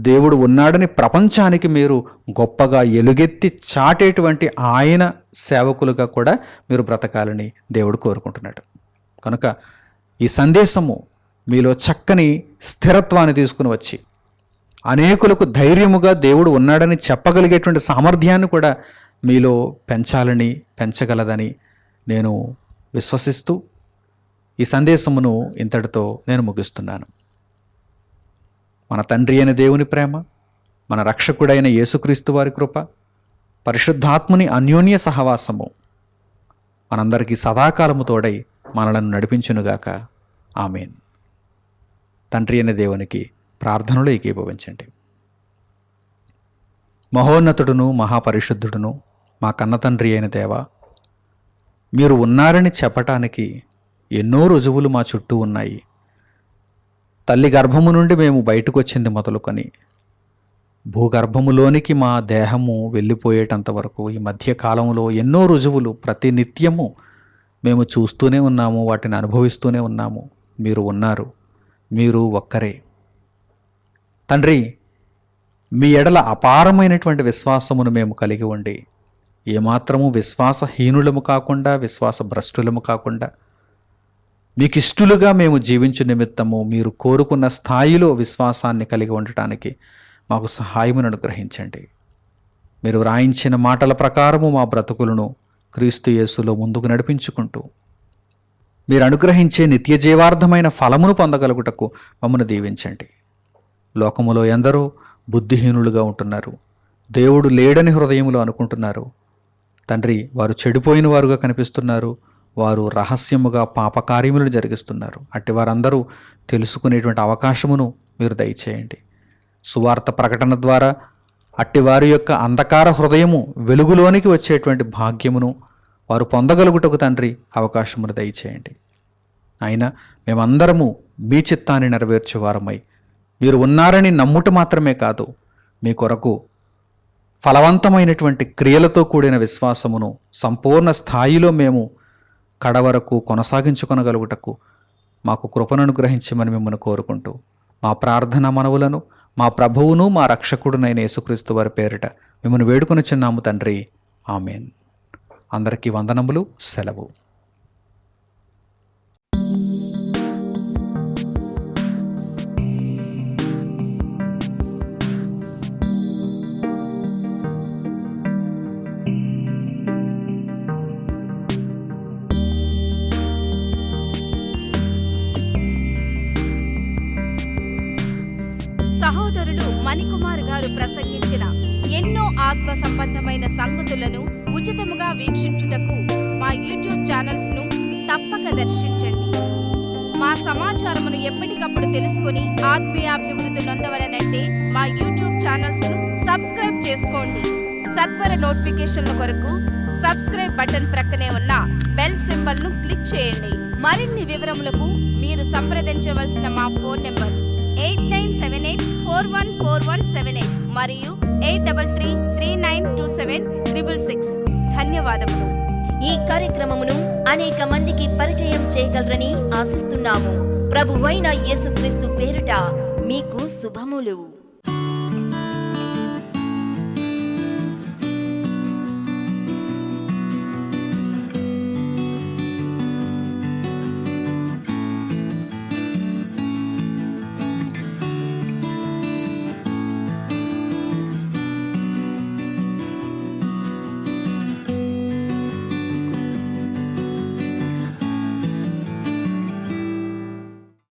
దేవుడు ఉన్నాడని ప్రపంచానికి మీరు గొప్పగా ఎలుగెత్తి చాటేటువంటి ఆయన సేవకులుగా కూడా మీరు బ్రతకాలని దేవుడు కోరుకుంటున్నాడు. కనుక ఈ సందేశము మీలో చక్కని స్థిరత్వాన్ని తీసుకుని వచ్చి అనేకులకు ధైర్యముగా దేవుడు ఉన్నాడని చెప్పగలిగేటువంటి సామర్థ్యాన్ని కూడా మీలో పెంచగలదని నేను విశ్వసిస్తూ ఈ సందేశమును ఇంతటితో నేను ముగిస్తున్నాను. మన తండ్రి అయిన దేవుని ప్రేమ, మన రక్షకుడైన యేసుక్రీస్తు వారి కృప, పరిశుద్ధాత్ముని అన్యోన్య సహవాసము మనందరికీ సదాకాలము తోడై మనలను నడిపించునుగాక. ఆమేన్. తండ్రి అయిన దేవునికి ప్రార్థనలో ఏకీభవించండి. మహోన్నతుడును మహాపరిశుద్ధుడును మా కన్నతండ్రి అయిన దేవా, మీరు ఉన్నారని చెప్పటానికి ఎన్నో రుజువులు మా చుట్టూ ఉన్నాయి. తల్లి గర్భము నుండి మేము బయటకు వచ్చింది మొదలుకొని భూగర్భములోనికి మా దేహము వెళ్ళిపోయేటంత వరకు ఈ మధ్యకాలంలో ఎన్నో రుజువులు ప్రతి నిత్యము మేము చూస్తూనే ఉన్నాము, వాటిని అనుభవిస్తూనే ఉన్నాము. మీరు ఉన్నారు, మీరు ఒక్కరే. తండ్రి, మీ ఎడల అపారమైనటువంటి విశ్వాసమును మేము కలిగి ఉండి ఏమాత్రము విశ్వాసహీనులము కాకుండా, విశ్వాస భ్రష్టులము కాకుండా, మీకు ఇష్టలుగా మేము జీవించు నిమిత్తము మీరు కోరుకున్న స్థాయిలో విశ్వాసాన్ని కలిగి ఉండటానికి మాకు సహాయమును అనుగ్రహించండి. మీరు వ్రాయించిన మాటల ప్రకారము మా బ్రతుకులను క్రీస్తు యేసులో ముందుకు నడిపించుకుంటూ మీరు అనుగ్రహించే నిత్య జీవార్థమైన ఫలమును పొందగలుగుటకు మమ్మను దీవించండి. లోకములో ఎందరో బుద్ధిహీనులుగా ఉంటున్నారు, దేవుడు లేడని హృదయములో అనుకుంటున్నారు. తండ్రి, వారు చెడిపోయిన వారుగా కనిపిస్తున్నారు, వారు రహస్యముగా పాపకార్యములను జరిగిస్తున్నారు. అట్టి వారందరూ తెలుసుకునేటువంటి అవకాశమును మీరు దయచేయండి. సువార్త ప్రకటన ద్వారా అట్టి వారి యొక్క అంధకార హృదయము వెలుగులోనికి వచ్చేటువంటి భాగ్యమును వారు పొందగలుగుటకు తండ్రి అవకాశమును దయచేయండి. అయినా మేమందరము మీ చిత్తాన్ని నెరవేర్చేవారమై మీరు ఉన్నారని నమ్ముట మాత్రమే కాదు, మీ కొరకు ఫలవంతమైనటువంటి క్రియలతో కూడిన విశ్వాసమును సంపూర్ణ స్థాయిలో మేము కడవరకు కొనసాగించుకొనగలుగుటకు మాకు కృపను అనుగ్రహించమని మిమ్మల్ని కోరుకుంటూ మా ప్రార్థన మనవులను మా ప్రభువును మా రక్షకుడునైన యేసుక్రీస్తు వారి పేరిట మిమ్మల్ని వేడుకొనుచున్నాము తండ్రి. ఆమెన్. అందరికీ వందనములు. సెలవు. సహోదరులు మణికుమార్ గారు ప్రసంగించిన ఎన్నో ఆత్మ సంబంధమైన సంగతులను ఉచితముగా వీక్షించుటకు మా యూట్యూబ్ ఛానల్స్ను తప్పక దర్శించండి. మా సమాచారమును ఎప్పటికప్పుడు తెలుసుకొని ఆత్మీయాభివృద్ధి నొందవలనంటే మా యూట్యూబ్ ఛానల్స్ను సబ్స్క్రైబ్ చేసుకోండి. సత్వర నోటిఫికేషన్ల కొరకు సబ్స్క్రైబ్ బటన్ ప్రక్కనే ఉన్న బెల్ సింబల్ను క్లిక్ చేయండి. మరిన్ని వివరములకు మీరు సంప్రదించవలసిన మా ఫోన్ నెంబర్స్ 8978414178 మరియు 83392766. ధన్యవాదములు. ఈ కార్యక్రమమును అనేక మందికి పరిచయం చేయగలరని ఆశిస్తున్నాము. ప్రభువైన యేసుక్రీస్తు పేరిట మీకు శుభములు.